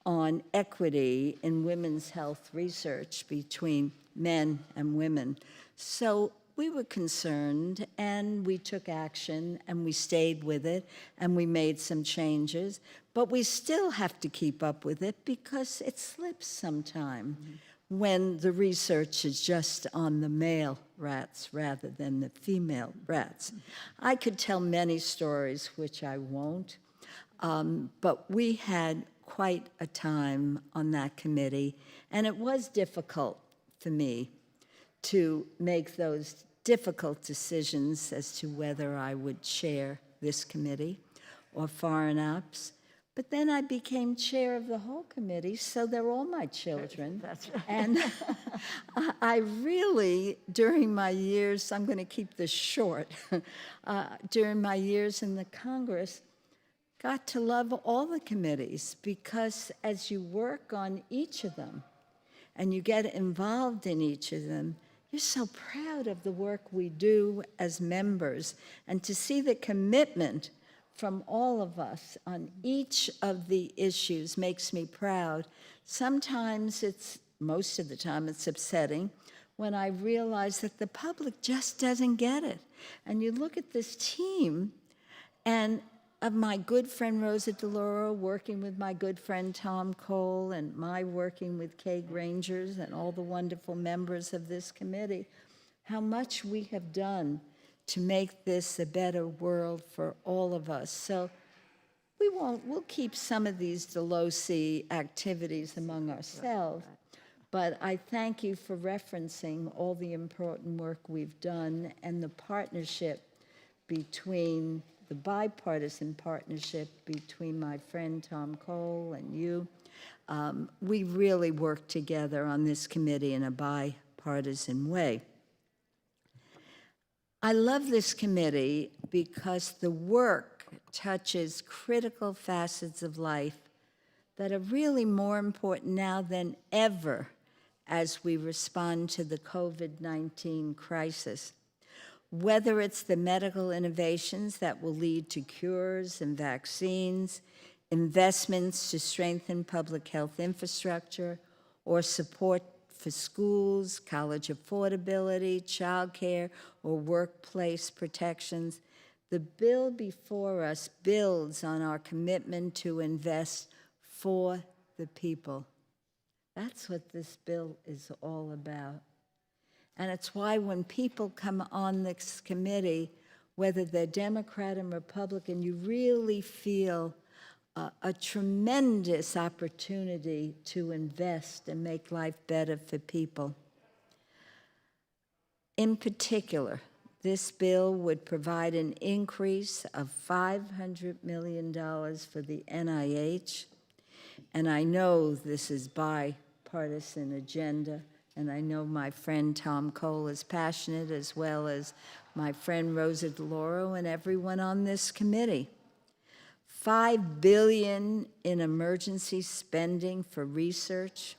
on equity in women's health research between men and women. So we were concerned, and we took action, and we stayed with it, and we made some changes. But we still have to keep up with it because it slips sometime when the research is just on the male rats rather than the female rats. I could tell many stories, which I won't, but we had quite a time on that committee, and it was difficult for me to make those difficult decisions as to whether I would chair this committee or Foreign Ops. But then I became chair of the whole committee, so they're all my children. That's right. And I really, during my years, I'm going to keep this short, during my years in the Congress, got to love all the committees, because as you work on each of them and you get involved in each of them, you're so proud of the work we do as members, and to see the commitment from all of us on each of the issues makes me proud. Sometimes most of the time it's upsetting when I realize that the public just doesn't get it. And you look at this team, and of my good friend Rosa DeLauro working with my good friend Tom Cole, and my working with Kay Grangers and all the wonderful members of this committee, how much we have done to make this a better world for all of us. So we'll keep some of these Delosi activities among ourselves, but I thank you for referencing all the important work we've done and the partnership between the bipartisan partnership between my friend Tom Cole and you. We really work together on this committee in a bipartisan way. I love this committee because the work touches critical facets of life that are really more important now than ever as we respond to the COVID-19 crisis. Whether it's the medical innovations that will lead to cures and vaccines, investments to strengthen public health infrastructure, or support for schools, college affordability, childcare, or workplace protections, the bill before us builds on our commitment to invest for the people. That's what this bill is all about. And it's why when people come on this committee, whether they're Democrat and Republican, you really feel a tremendous opportunity to invest and make life better for people. In particular, this bill would provide an increase of $500 million for the NIH. And I know this is bipartisan agenda, and I know my friend Tom Cole is passionate, as well as my friend Rosa DeLauro and everyone on this committee. $5 billion in emergency spending for research,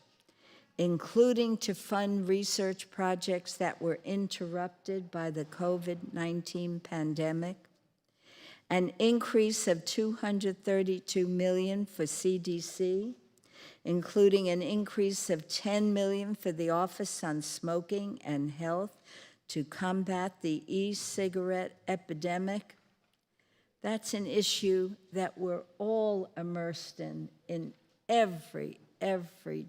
including to fund research projects that were interrupted by the COVID-19 pandemic. An increase of $232 million for CDC, including an increase of $10 million for the Office on Smoking and Health to combat the e-cigarette epidemic. That's an issue that we're all immersed in every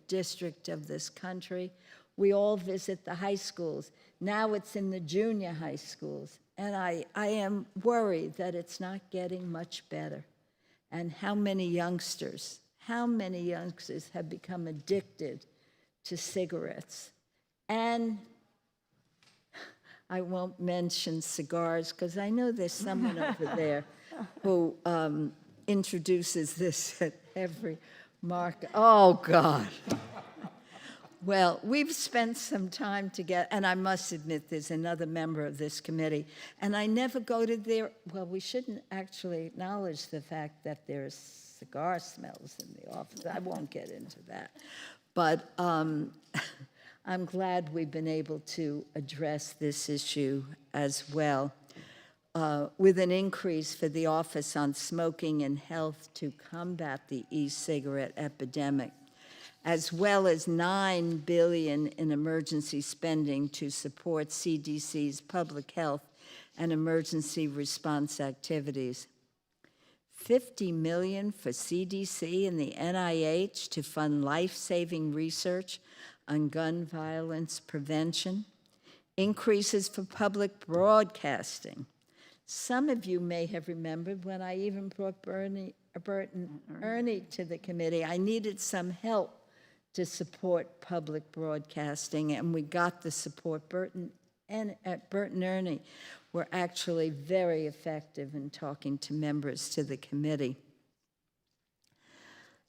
district of this country. We all visit the high schools. Now it's in the junior high schools. And I am worried that it's not getting much better. And how many youngsters have become addicted to cigarettes? And I won't mention cigars, because I know there's someone over there who introduces this at every market. Oh, God. Well, we've spent some time together, and I must admit there's another member of this committee, and I never go to their, well, we shouldn't actually acknowledge the fact that there's cigar smells in the office. I won't get into that. But I'm glad we've been able to address this issue as well, with an increase for the Office on Smoking and Health to combat the e-cigarette epidemic, as well as $9 billion in emergency spending to support CDC's public health and emergency response activities. $50 million for CDC and the NIH to fund life-saving research on gun violence prevention. Increases for public broadcasting. Some of you may have remembered when I even brought Bert and Ernie to the committee, I needed some help to support public broadcasting, and we got the support. Bert and Ernie were actually very effective in talking to members to the committee.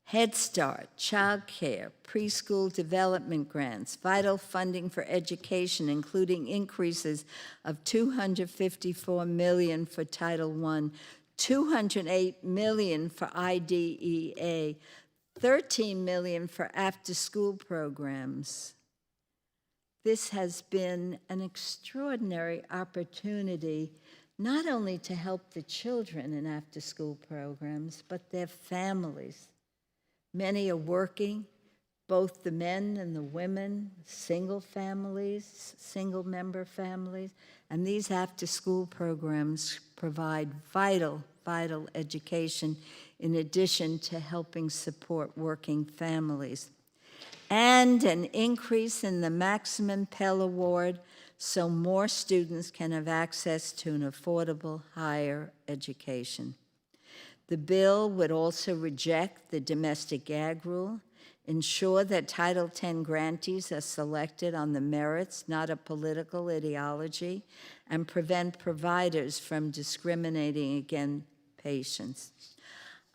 Head Start, child care, preschool development grants, vital funding for education, including increases of $254 million for Title I, $208 million for IDEA, $13 million for after-school programs. This has been an extraordinary opportunity not only to help the children in after-school programs, but their families. Many are working, both the men and the women, single families, single-member families, and these after-school programs provide vital education in addition to helping support working families. And an increase in the maximum Pell Award so more students can have access to an affordable higher education. The bill would also reject the domestic gag rule, ensure that Title X grantees are selected on the merits, not a political ideology, and prevent providers from discriminating against patients.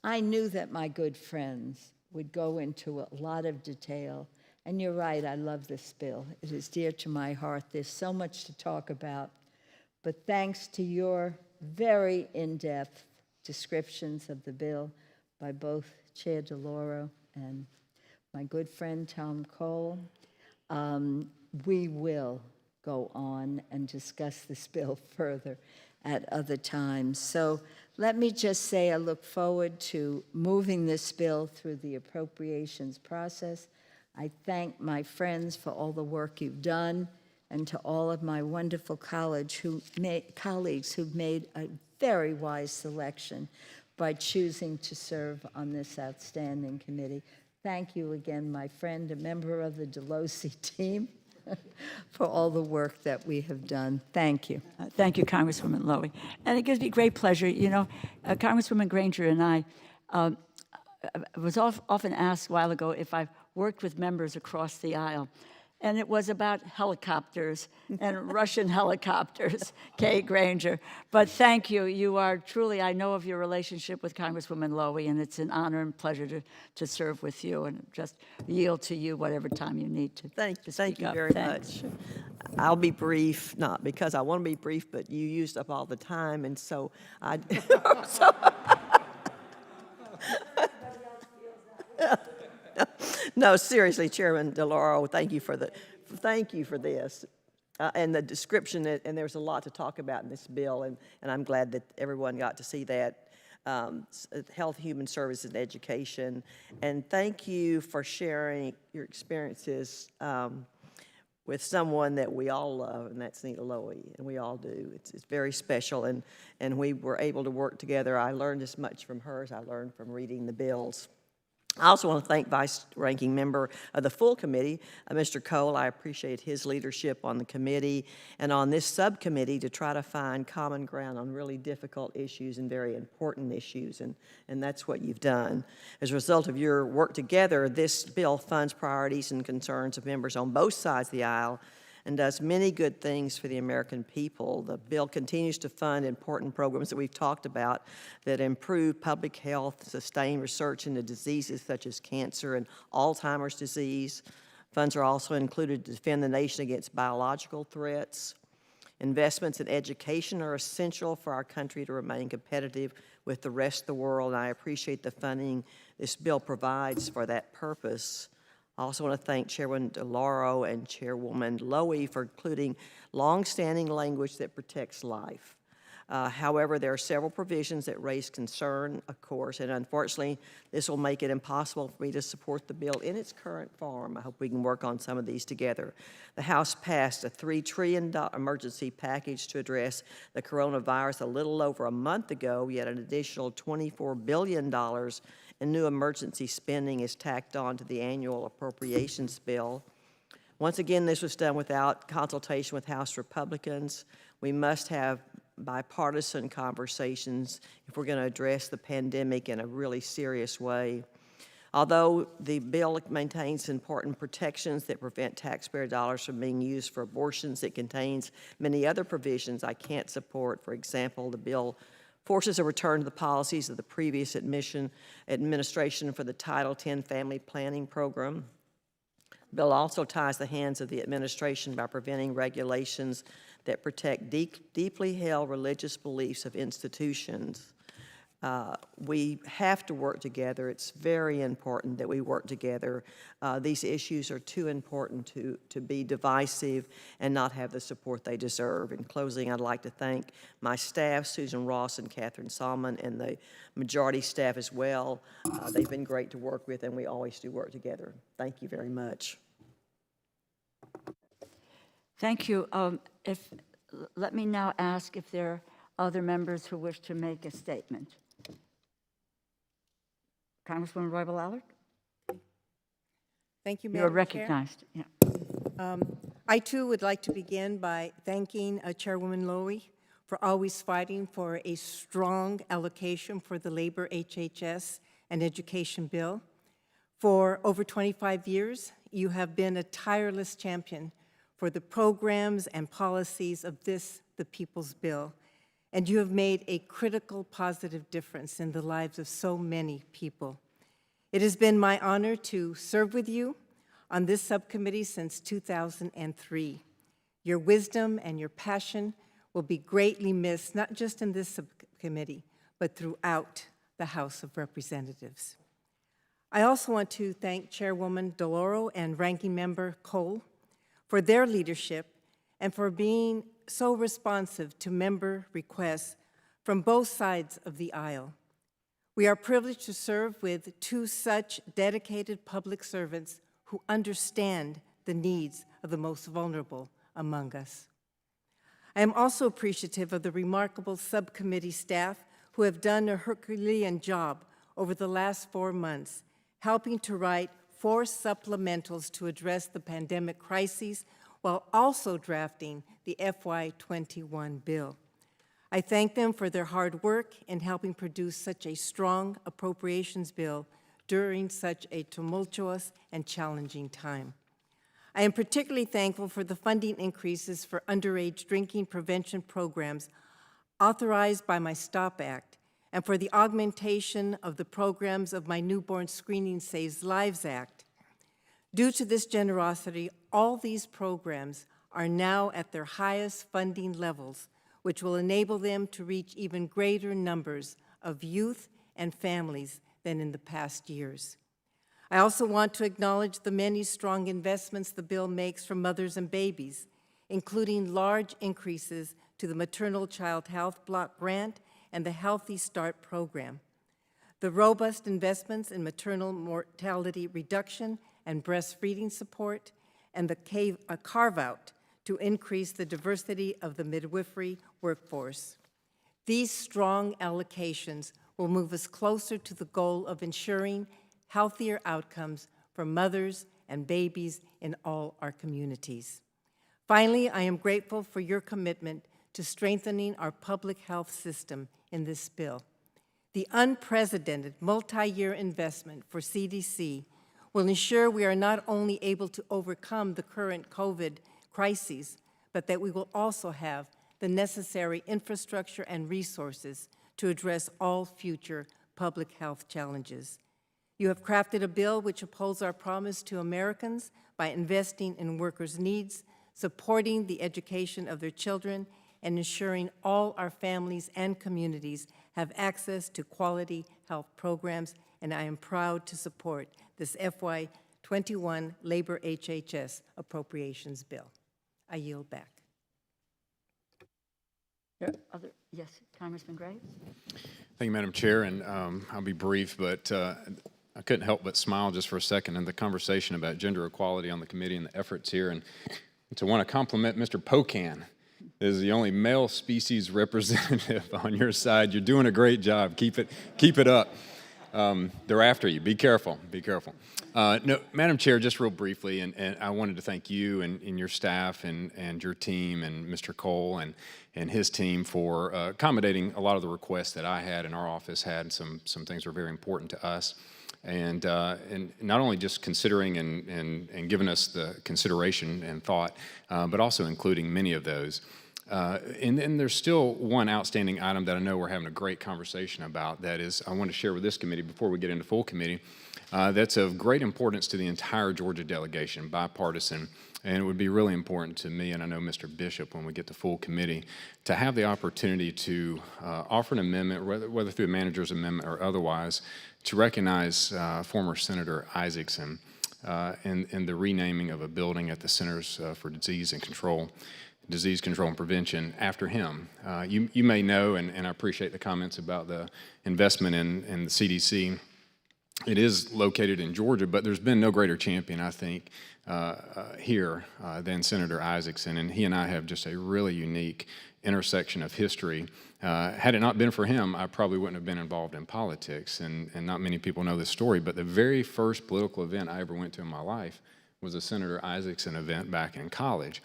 I knew that my good friends would go into a lot of detail, and you're right, I love this bill. It is dear to my heart. There's so much to talk about, but thanks to your very in-depth descriptions of the bill by both Chair DeLauro and my good friend Tom Cole, we will go on and discuss this bill further at other times. So let me just say I look forward to moving this bill through the appropriations process. I thank my friends for all the work you've done, and to all of my wonderful colleagues who've made a very wise selection by choosing to serve on this outstanding committee. Thank you again, my friend, a member of the Delosi team, for all the work that we have done. Thank you. Thank you, Congresswoman Lowy. And it gives me great pleasure. You know, Congresswoman Granger and I was often asked a while ago if I've worked with members across the aisle. And it was about helicopters and Russian helicopters, Kay Granger. But thank you. You are truly, I know of your relationship with Congresswoman Lowy, and it's an honor and pleasure to serve with you and just yield to you whatever time you need to. Thank you very much. I'll be brief, not because I want to be brief, but you used up all the time, and so I. No, seriously, Chairman DeLauro, thank you for this. And the description, and there's a lot to talk about in this bill, and I'm glad that everyone got to see that. Health, Human Services, and Education. And thank you for sharing your experiences with someone that we all love, and that's Nita Lowy, and we all do. It's very special, and we were able to work together. I learned as much from her as I learned from reading the bills. I also want to thank Vice Ranking Member of the full committee, Mr. Cole. I appreciate his leadership on the committee and on this subcommittee to try to find common ground on really difficult issues and very important issues, and that's what you've done. As a result of your work together, this bill funds priorities and concerns of members on both sides of the aisle and does many good things for the American people. The bill continues to fund important programs that we've talked about that improve public health, sustain research into diseases such as cancer and Alzheimer's disease. Funds are also included to defend the nation against biological threats. Investments in education are essential for our country to remain competitive with the rest of the world, and I appreciate the funding this bill provides for that purpose. I also want to thank Chairman DeLauro and Chairwoman Lowy for including long-standing language that protects life. However, there are several provisions that raise concern, of course, and unfortunately, this will make it impossible for me to support the bill in its current form. I hope we can work on some of these together. The House passed a $3 trillion emergency package to address the coronavirus a little over a month ago, yet an additional $24 billion and new emergency spending is tacked on to the annual appropriations bill. Once again, this was done without consultation with House Republicans. We must have bipartisan conversations if we're going to address the pandemic in a really serious way. Although the bill maintains important protections that prevent taxpayer dollars from being used for abortions, it contains many other provisions I can't support. For example, the bill forces a return to the policies of the previous administration for the Title X family planning program. The bill also ties the hands of the administration by preventing regulations that protect deeply held religious beliefs of institutions. We have to work together. It's very important that we work together. These issues are too important to be divisive and not have the support they deserve. In closing, I'd like to thank my staff, Susan Ross and Catherine Salmon, and the majority staff as well. They've been great to work with, and we always do work together. Thank you very much. Thank you. Let me now ask if there are other members who wish to make a statement. Congresswoman Roybal-Allard? Thank you, You are Madam Chair. recognized. Yeah. I, too, would like to begin by thanking Chairwoman Lowy for always fighting for a strong allocation for the labor HHS and education bill. For over 25 years, you have been a tireless champion for the programs and policies of this, the People's Bill, and you have made a critical positive difference in the lives of so many people. It has been my honor to serve with you on this subcommittee since 2003. Your wisdom and your passion will be greatly missed, not just in this subcommittee, but throughout the House of Representatives. I also want to thank Chairwoman DeLauro and Ranking Member Cole for their leadership and for being so responsive to member requests from both sides of the aisle. We are privileged to serve with two such dedicated public servants who understand the needs of the most vulnerable among us. I am also appreciative of the remarkable subcommittee staff who have done a Herculean job over the last 4 months, helping to write 4 supplementals to address the pandemic crises while also drafting the FY21 bill. I thank them for their hard work in helping produce such a strong appropriations bill during such a tumultuous and challenging time. I am particularly thankful for the funding increases for underage drinking prevention programs authorized by my STOP Act, and for the augmentation of the programs of my Newborn Screening Saves Lives Act. Due to this generosity, all these programs are now at their highest funding levels, which will enable them to reach even greater numbers of youth and families than in the past years. I also want to acknowledge the many strong investments the bill makes for mothers and babies, including large increases to the Maternal Child Health Block Grant and the Healthy Start program, the robust investments in maternal mortality reduction and breastfeeding support, and the carve-out to increase the diversity of the midwifery workforce. These strong allocations will move us closer to the goal of ensuring healthier outcomes for mothers and babies in all our communities. Finally, I am grateful for your commitment to strengthening our public health system in this bill. The unprecedented multi-year investment for CDC will ensure we are not only able to overcome the current COVID crises, but that we will also have the necessary infrastructure and resources to address all future public health challenges. You have crafted a bill which upholds our promise to Americans by investing in workers' needs, supporting the education of their children, and ensuring all our families and communities have access to quality health programs, and I am proud to support this FY21 Labor HHS Appropriations Bill. I yield back. Yes, Congressman Graves? Thank you, Madam Chair, and I'll be brief, but I couldn't help but smile just for a second in the conversation about gender equality on the committee and the efforts here, and to want to compliment Mr. Pocan as the only male species representative on your side. You're doing a great job. Keep it up. They're after you. Be careful. Be careful. No, Madam Chair, just real briefly, and I wanted to thank you and your staff and your team and Mr. Cole and his team for accommodating a lot of the requests that I had and our office had. Some things were very important to us. And not only just considering and giving us the consideration and thought, but also including many of those. And then there's still one outstanding item that I know we're having a great conversation about. That is, I want to share with this committee before we get into full committee. that's of great importance to the entire Georgia delegation, bipartisan. And it would be really important to me, and I know Mr. Bishop, when we get to full committee, to have the opportunity to offer an amendment, whether through a manager's amendment or otherwise, to recognize former Senator Isaacson in the renaming of a building at the Centers for Disease Control and Prevention after him. You may know, and I appreciate the comments about the investment in the CDC. It is located in Georgia, but there's been no greater champion, I think, here than Senator Isaacson, and he and I have just a really unique intersection of history. Had it not been for him, I probably wouldn't have been involved in politics, and not many people know this story, but the very first political event I ever went to in my life was a Senator Isaacson event back in college.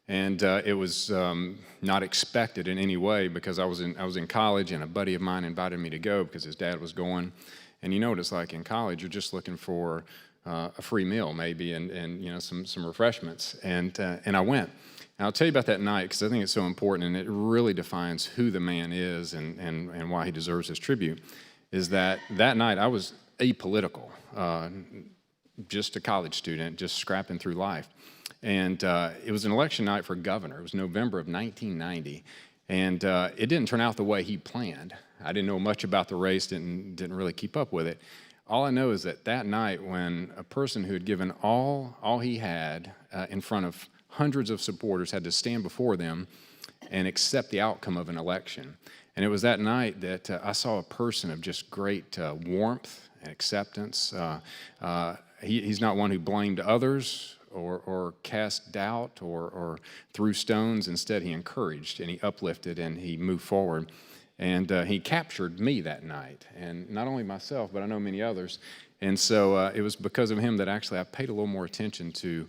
And it was not expected in any way, because I was in college, and a buddy of mine invited me to go because his dad was going. And you know what it's like in college, you're just looking for a free meal maybe and you know, some refreshments. And I went. And I'll tell you about that night because I think it's so important, and it really defines who the man is and why he deserves his tribute, is that night I was apolitical, just a college student, just scrapping through life. And it was an election night for governor. It was November of 1990. And it didn't turn out the way he planned. I didn't know much about the race, didn't really keep up with it. All I know is that night, when a person who had given all he had in front of hundreds of supporters had to stand before them and accept the outcome of an election. And it was that night that I saw a person of just great warmth and acceptance. He's not one who blamed others or cast doubt or threw stones. Instead, he encouraged and he uplifted and he moved forward. And he captured me that night, and not only myself, but I know many others. And so it was because of him that actually I paid a little more attention to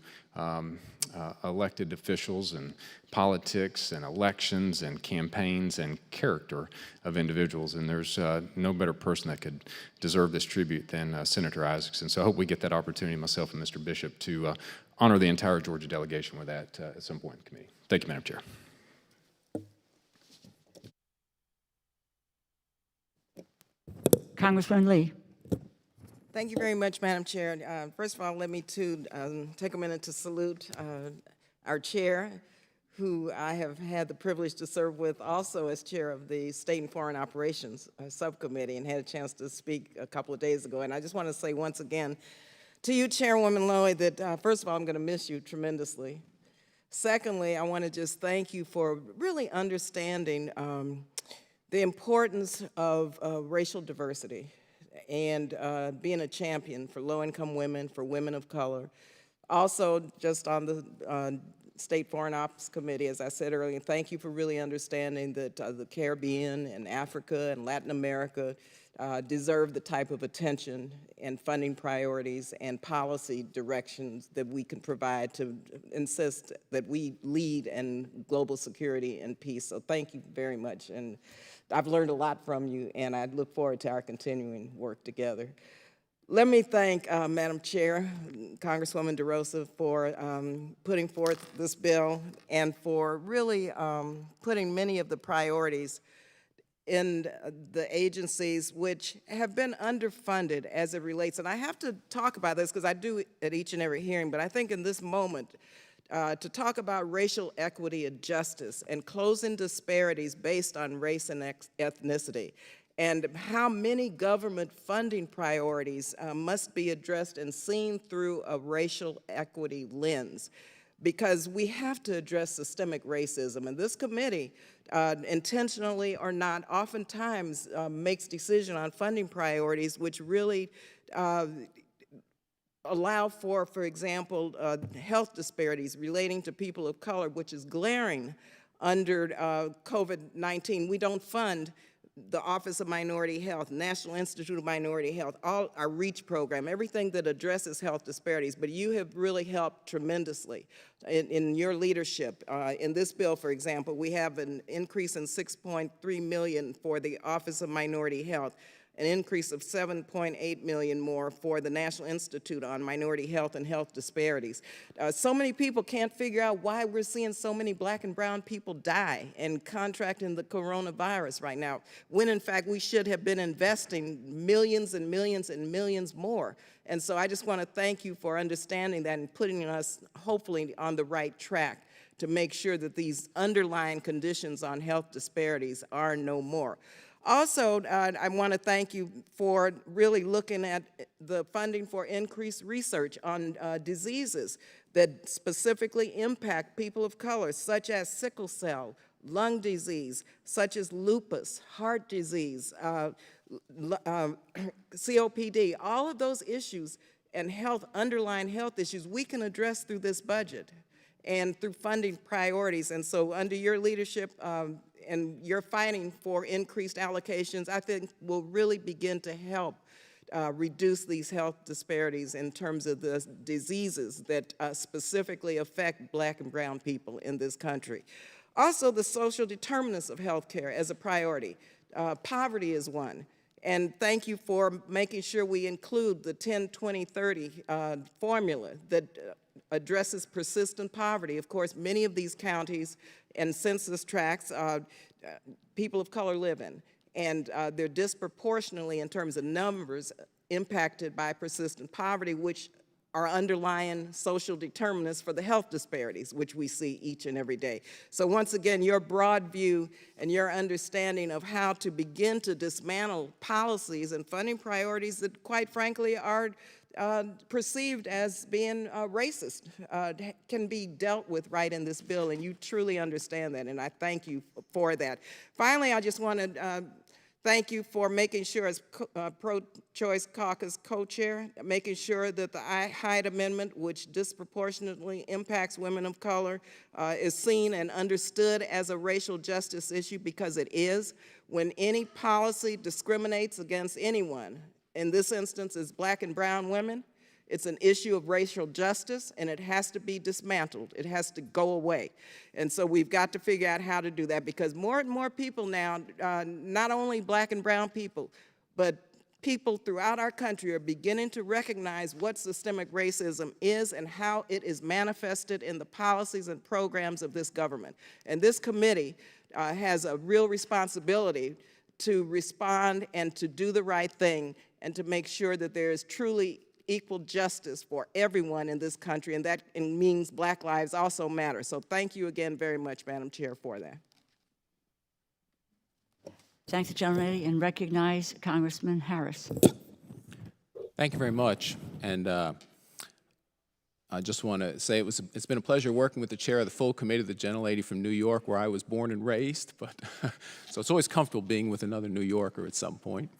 elected officials and politics and elections and campaigns and character of individuals. And there's no better person that could deserve this tribute than Senator Isaacson. So I hope we get that opportunity, myself and Mr. Bishop, to honor the entire Georgia delegation with that at some point in the committee. Thank you, Madam Chair. Congressman Lee. Thank you very much, Madam Chair. First of all, let me take a minute to salute our chair, who I have had the privilege to serve with also as chair of the State and Foreign Operations Subcommittee, and had a chance to speak a couple of days ago. And I just want to say once again to you, Chairwoman Lowy, that first of all, I'm going to miss you tremendously. Secondly, I want to just thank you for really understanding the importance of racial diversity and being a champion for low-income women, for women of color. Also, just on the State Foreign Ops Committee, as I said earlier, thank you for really understanding that the Caribbean and Africa and Latin America deserve the type of attention and funding priorities and policy directions that we can provide to insist that we lead in global security and peace. So thank you very much. And I've learned a lot from you, and I look forward to our continuing work together. Let me thank Madam Chair, Congresswoman DeRosa, for putting forth this bill and for really putting many of the priorities in the agencies which have been underfunded as it relates. And I have to talk about this because I do at each and every hearing, but I think in this moment, to talk about racial equity and justice and closing disparities based on race and ethnicity, and how many government funding priorities must be addressed and seen through a racial equity lens, because we have to address systemic racism. And this committee, intentionally or not, oftentimes makes decisions on funding priorities which really allow for example, health disparities relating to people of color, which is glaring under COVID-19. We don't fund the Office of Minority Health, National Institute of Minority Health, all our REACH program, everything that addresses health disparities. But you have really helped tremendously in your leadership. In this bill, for example, we have an increase in $6.3 million for the Office of Minority Health. an increase of $7.8 million more for the National Institute on Minority Health and Health Disparities. So many people can't figure out why we're seeing so many Black and brown people die and contracting the coronavirus right now, when in fact we should have been investing millions and millions and millions more. And so I just want to thank you for understanding that and putting us hopefully on the right track to make sure that these underlying conditions on health disparities are no more. Also, I want to thank you for really looking at the funding for increased research on diseases that specifically impact people of color, such as sickle cell, lung disease, such as lupus, heart disease, COPD, all of those issues and underlying health issues we can address through this budget and through funding priorities. And so under your leadership and your fighting for increased allocations, I think will really begin to help reduce these health disparities in terms of the diseases that specifically affect Black and brown people in this country. Also, the social determinants of health care as a priority. Poverty is one. And thank you for making sure we include the 10-20-30 formula that addresses persistent poverty. Of course, many of these counties and census tracts people of color live in, and they're disproportionately, in terms of numbers, impacted by persistent poverty, which are underlying social determinants for the health disparities, which we see each and every day. So once again, your broad view and your understanding of how to begin to dismantle policies and funding priorities that, quite frankly, are perceived as being racist can be dealt with right in this bill, and you truly understand that, and I thank you for that. Finally, I just want to thank you for making sure, as Pro-Choice Caucus co-chair, making sure that the Hyde Amendment, which disproportionately impacts women of color, is seen and understood as a racial justice issue, because it is. When any policy discriminates against anyone, in this instance is Black and brown women, it's an issue of racial justice, and it has to be dismantled. It has to go away. And so we've got to figure out how to do that, because more and more people now, not only Black and brown people, but people throughout our country are beginning to recognize what systemic racism is and how it is manifested in the policies and programs of this government. And this committee has a real responsibility to respond and to do the right thing and to make sure that there is truly equal justice for everyone in this country, and that means Black lives also matter. So thank you again very much, Madam Chair, for that. Thank the gentlelady, and recognize Congressman Harris. Thank you very much. And I just want to say it's been a pleasure working with the chair of the full committee, the gentlelady from New York, where I was born and raised. But so it's always comfortable being with another New Yorker at some point.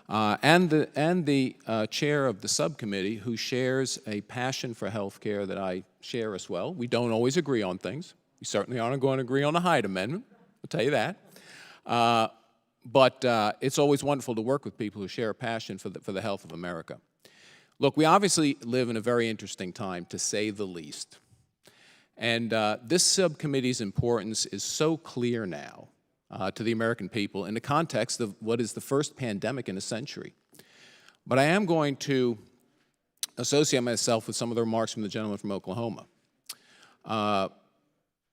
And the chair of the subcommittee, who shares a passion for health care that I share as well. We don't always agree on things. We certainly aren't going to agree on the Hyde Amendment, I'll tell you that. But it's always wonderful to work with people who share a passion for the health of America. Look, we obviously live in a very interesting time, to say the least. And this subcommittee's importance is so clear now to the American people in the context of what is the first pandemic in a century. But I am going to associate myself with some of the remarks from the gentleman from Oklahoma.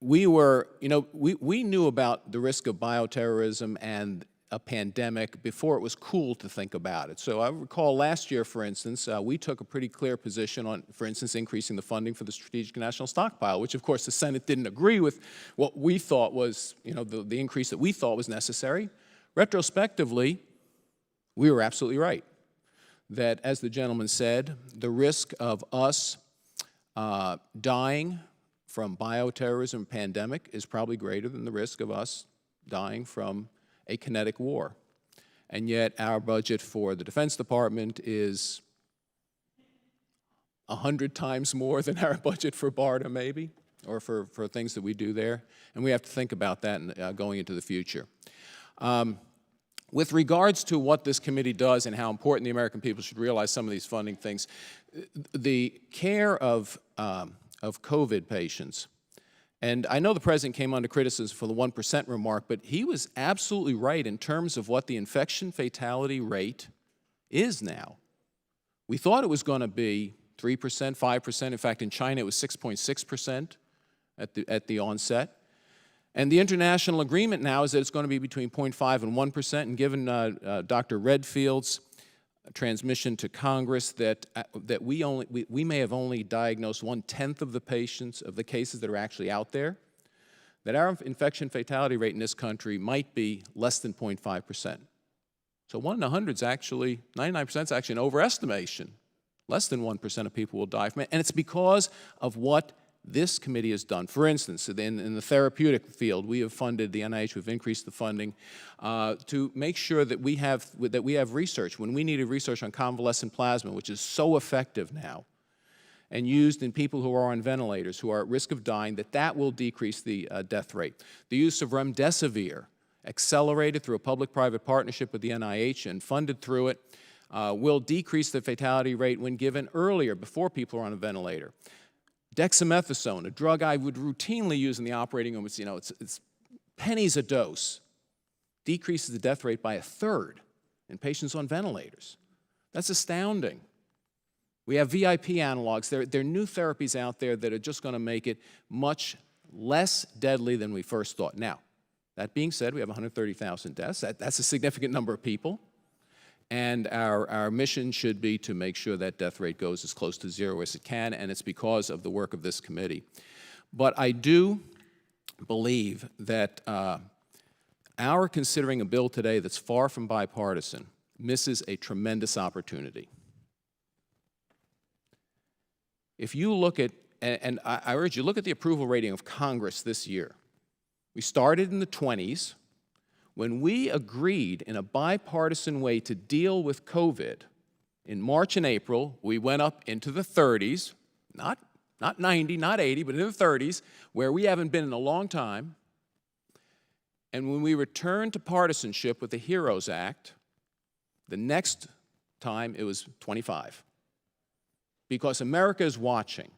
We knew about the risk of bioterrorism and a pandemic before it was cool to think about it. So I recall last year, for instance, we took a pretty clear position on, for instance, increasing the funding for the Strategic National Stockpile, which of course the Senate didn't agree with what we thought was, the increase that we thought was necessary. Retrospectively, we were absolutely right. That, as the gentleman said, the risk of us dying from bioterrorism pandemic is probably greater than the risk of us dying from a kinetic war. And yet our budget for the Defense Department is 100 times more than our budget for BARDA, maybe, or for things that we do there. And we have to think about that going into the future. With regards to what this committee does and how important the American people should realize some of these funding things, the care of COVID patients And I know the president came under criticism for the 1% remark, but he was absolutely right in terms of what the infection fatality rate is now. We thought it was going to be 3%, 5%. In fact, in China, it was 6.6% at the onset. And the international agreement now is that it's going to be between 0.5 and 1%. And given Dr. Redfield's transmission to Congress that we may have only diagnosed 1/10 of the patients, of the cases that are actually out there, that our infection fatality rate in this country might be less than 0.5%. So 1 in 100 is actually, 99% is actually an overestimation. Less than 1% of people will die from it, and it's because of what this committee has done. For instance, in the therapeutic field, we have funded the NIH. We've increased the funding to make sure that we have research. When we needed research on convalescent plasma, which is so effective now, and used in people who are on ventilators, who are at risk of dying, that will decrease the death rate. The use of remdesivir, accelerated through a public-private partnership with the NIH and funded through it, will decrease the fatality rate when given earlier, before people are on a ventilator. Dexamethasone, a drug I would routinely use in the operating room, it's pennies a dose, decreases the death rate by 1/3 in patients on ventilators. That's astounding. We have VIP analogs. There are new therapies out there that are just going to make it much less deadly than we first thought. Now, that being said, we have 130,000 deaths. That's a significant number of people. And our mission should be to make sure that death rate goes as close to zero as it can, and it's because of the work of this committee. But I do believe that our considering a bill today that's far from bipartisan misses a tremendous opportunity. If you look at, and I urge you, look at the approval rating of Congress this year. We started in the 20s. When we agreed in a bipartisan way to deal with COVID in March and April, we went up into the 30s, not 90, not 80, but in the 30s, where we haven't been in a long time. And when we returned to partisanship with the HEROES Act, the next time it was 25. Because America is watching.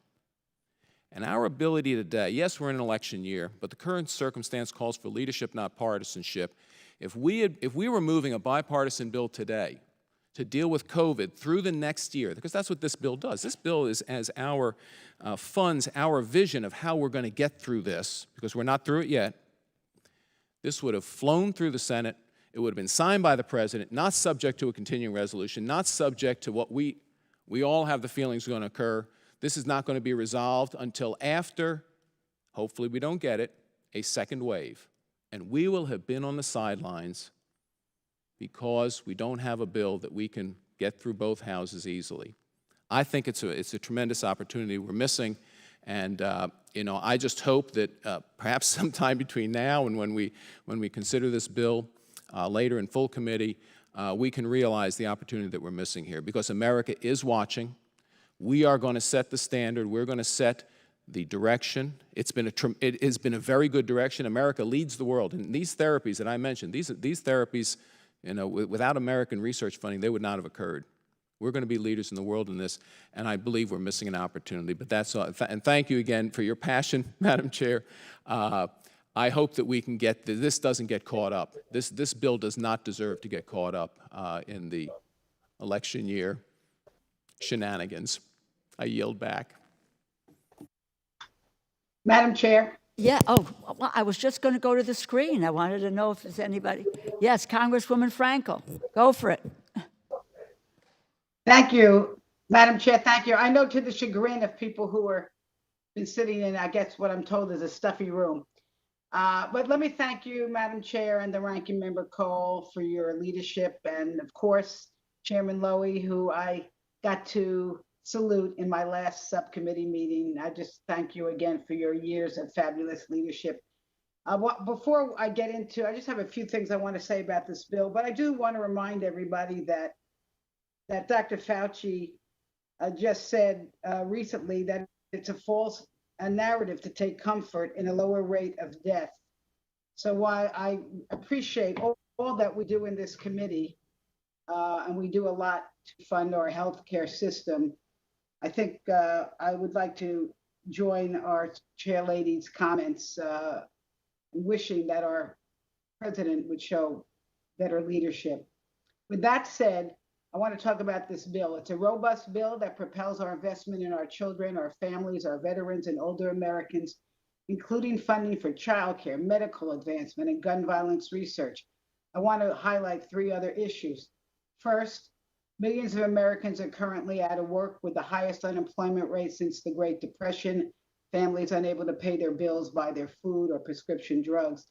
And our ability today, yes, we're in an election year, but the current circumstance calls for leadership, not partisanship. If we were moving a bipartisan bill today to deal with COVID through the next year, because that's what this bill does. This bill is as our funds, our vision of how we're going to get through this, because we're not through it yet. This would have flown through the Senate. It would have been signed by the president, not subject to a continuing resolution, not subject to what we all have the feelings are going to occur. This is not going to be resolved until after, hopefully we don't get it, a second wave. And we will have been on the sidelines because we don't have a bill that we can get through both houses easily. I think it's a tremendous opportunity we're missing. And I just hope that perhaps sometime between now and when we consider this bill later in full committee, we can realize the opportunity that we're missing here, because America is watching. We are going to set the standard. We're going to set the direction. It has been a very good direction. America leads the world. And these therapies that I mentioned, these therapies, without American research funding, they would not have occurred. We're going to be leaders in the world in this, and I believe we're missing an opportunity. But that's all. And thank you again for your passion, Madam Chair. I hope that we can this doesn't get caught up. This bill does not deserve to get caught up in the election year shenanigans. I yield back. Madam Chair. Yeah, oh, well, I was just going to go to the screen. I wanted to know if there's anybody. Yes, Congresswoman Frankel, go for it. Thank you, Madam Chair, thank you. I know, to the chagrin of people who are been sitting in, I guess what I'm told is a stuffy room. But let me thank you, Madam Chair, and the Ranking Member Cole for your leadership, and of course, Chairman Lowy, who I got to salute in my last subcommittee meeting. I just thank you again for your years of fabulous leadership. Before I get into, I just have a few things I want to say about this bill, but I do want to remind everybody that Dr. Fauci just said recently that it's a false narrative to take comfort in a lower rate of death. So while I appreciate all that we do in this committee, and we do a lot to fund our healthcare system, I think I would like to join our chair lady's comments, wishing that our president would show better leadership. With that said, I want to talk about this bill. It's a robust bill that propels our investment in our children, our families, our veterans, and older Americans, including funding for childcare, medical advancement, and gun violence research. I want to highlight 3 other issues. First, millions of Americans are currently out of work with the highest unemployment rate since the Great Depression, families unable to pay their bills, buy their food, or prescription drugs.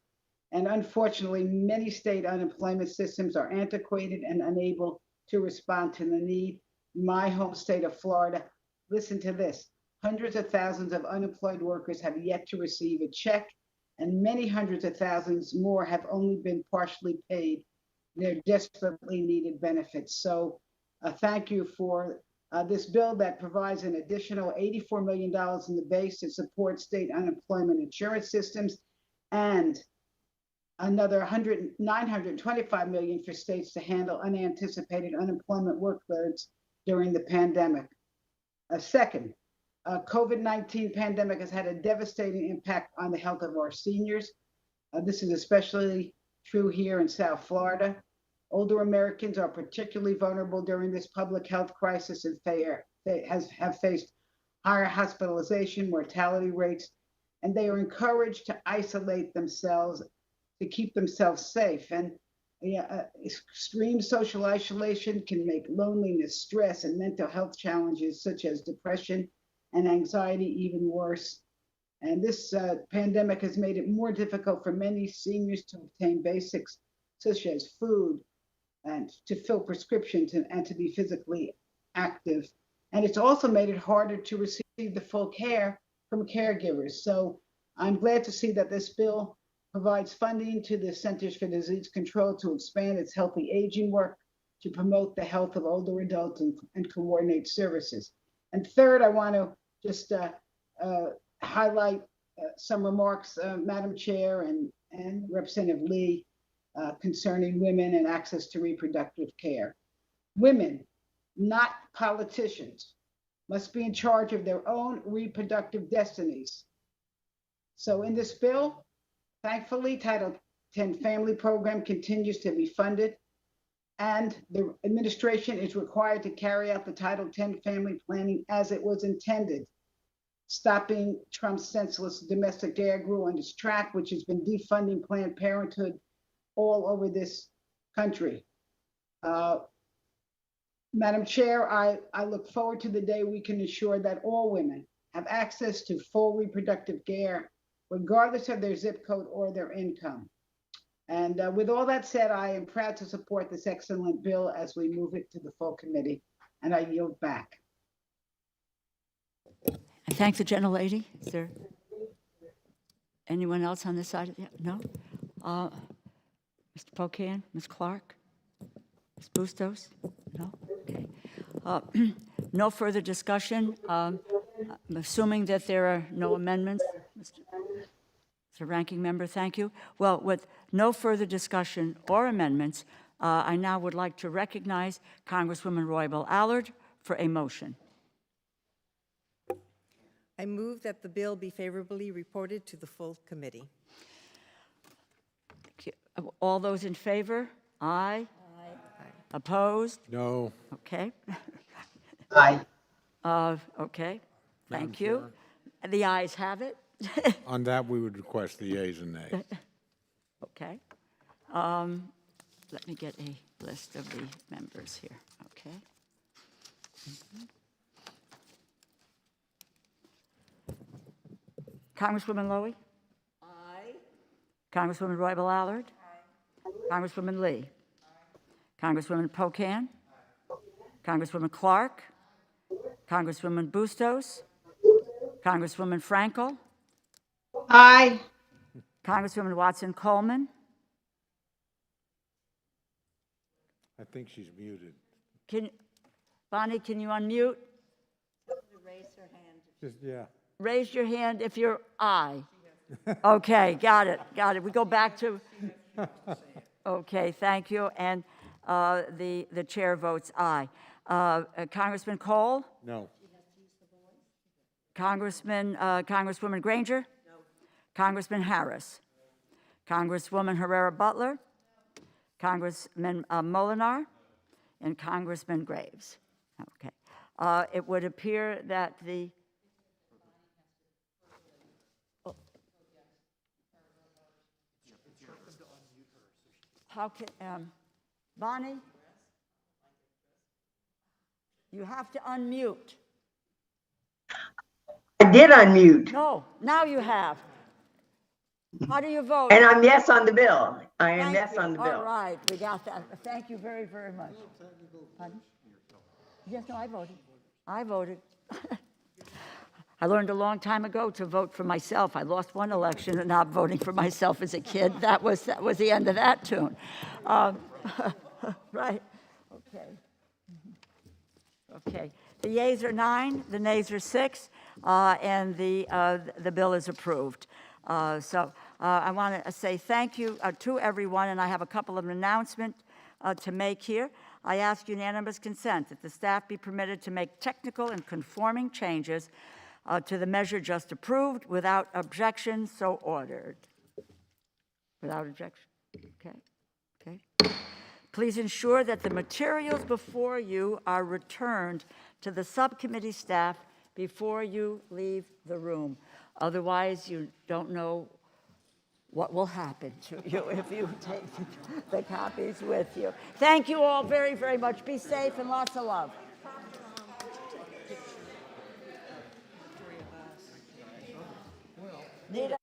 And unfortunately, many state unemployment systems are antiquated and unable to respond to the need. My home state of Florida, listen to this, hundreds of thousands of unemployed workers have yet to receive a check, and many hundreds of thousands more have only been partially paid their desperately needed benefits. So thank you for this bill that provides an additional $84 million in the base to support state unemployment insurance systems, and another $925 million for states to handle unanticipated unemployment workloads during the pandemic. Second, COVID-19 pandemic has had a devastating impact on the health of our seniors. This is especially true here in South Florida. Older Americans are particularly vulnerable during this public health crisis and have faced higher hospitalization, mortality rates, and they are encouraged to isolate themselves to keep themselves safe. And extreme social isolation can make loneliness, stress, and mental health challenges such as depression and anxiety even worse. And this pandemic has made it more difficult for many seniors to obtain basics such as food and to fill prescriptions and to be physically active. And it's also made it harder to receive the full care from caregivers. So I'm glad to see that this bill provides funding to the Centers for Disease Control to expand its healthy aging work, to promote the health of older adults and coordinate services. And third, I want to just highlight some remarks, Madam Chair and Representative Lee, concerning women and access to reproductive care. Women, not politicians, must be in charge of their own reproductive destinies. So in this bill, thankfully, Title X Family Program continues to be funded, and the administration is required to carry out the Title X family planning as it was intended, stopping Trump's senseless domestic gag rule in its track, which has been defunding Planned Parenthood all over this country. Madam Chair, I look forward to the day we can ensure that all women have access to full reproductive care, regardless of their zip code or their income. And with all that said, I am proud to support this excellent bill as we move it to the full committee, and I yield back. I thank the gentlelady. Is there anyone else on this side? No? Mr. Pocan, Ms. Clark, Ms. Bustos? No? Okay. No further discussion. I'm assuming that there are no amendments. Mr. Ranking Member, thank you. Well, with no further discussion or amendments, I now would like to recognize Congresswoman Roybal Allard for a motion. I move that the bill be favorably reported to the full committee. All those in favor? Aye. Aye. Opposed? No. Okay. Aye. Okay. Madam Thank you. The ayes have it. On that, we would request the yeas and nays. Okay. Let me get a list of the members here. Okay. Congresswoman Lowy? Aye. Congresswoman Roybal Allard? Aye. Congresswoman Lee? Aye. Congresswoman Pocan? Aye. Congresswoman Clark? Congresswoman Bustos? Congresswoman Frankel? Aye. Congresswoman Watson Coleman? I think she's muted. Bonnie, can you unmute? Just, yeah. Raise your hand if you're aye. Okay, got it. We go back to, okay, thank you. And the chair votes aye. Congressman Cole? No. Congresswoman Granger? No. Congressman Harris? Congresswoman Herrera Butler? Congressman Molinar? And Congressman Graves? Okay. It would appear that the... How can, Bonnie? You have to unmute. I did unmute, No, now you have. How do you vote? and I'm yes on the bill. I am Thank yes you. on the All bill. right, we got that. Thank you very, very much. Pardon? Yes, no, I voted. I voted. I learned a long time ago to vote for myself. I lost one election and not voting for myself as a kid. That was the end of that tune. Right. Okay. Okay. The yeas are 9, the nays are 6, and the bill is approved. So I want to say thank you to everyone, and I have a couple of announcements to make here. I ask unanimous consent that the staff be permitted to make technical and conforming changes to the measure just approved without objection, so ordered. Without objection? Okay. Okay. Please ensure that the materials before you are returned to the subcommittee staff before you leave the room. Otherwise, you don't know what will happen to you if you take the copies with you. Thank you all very, very much. Be safe and lots of love. Need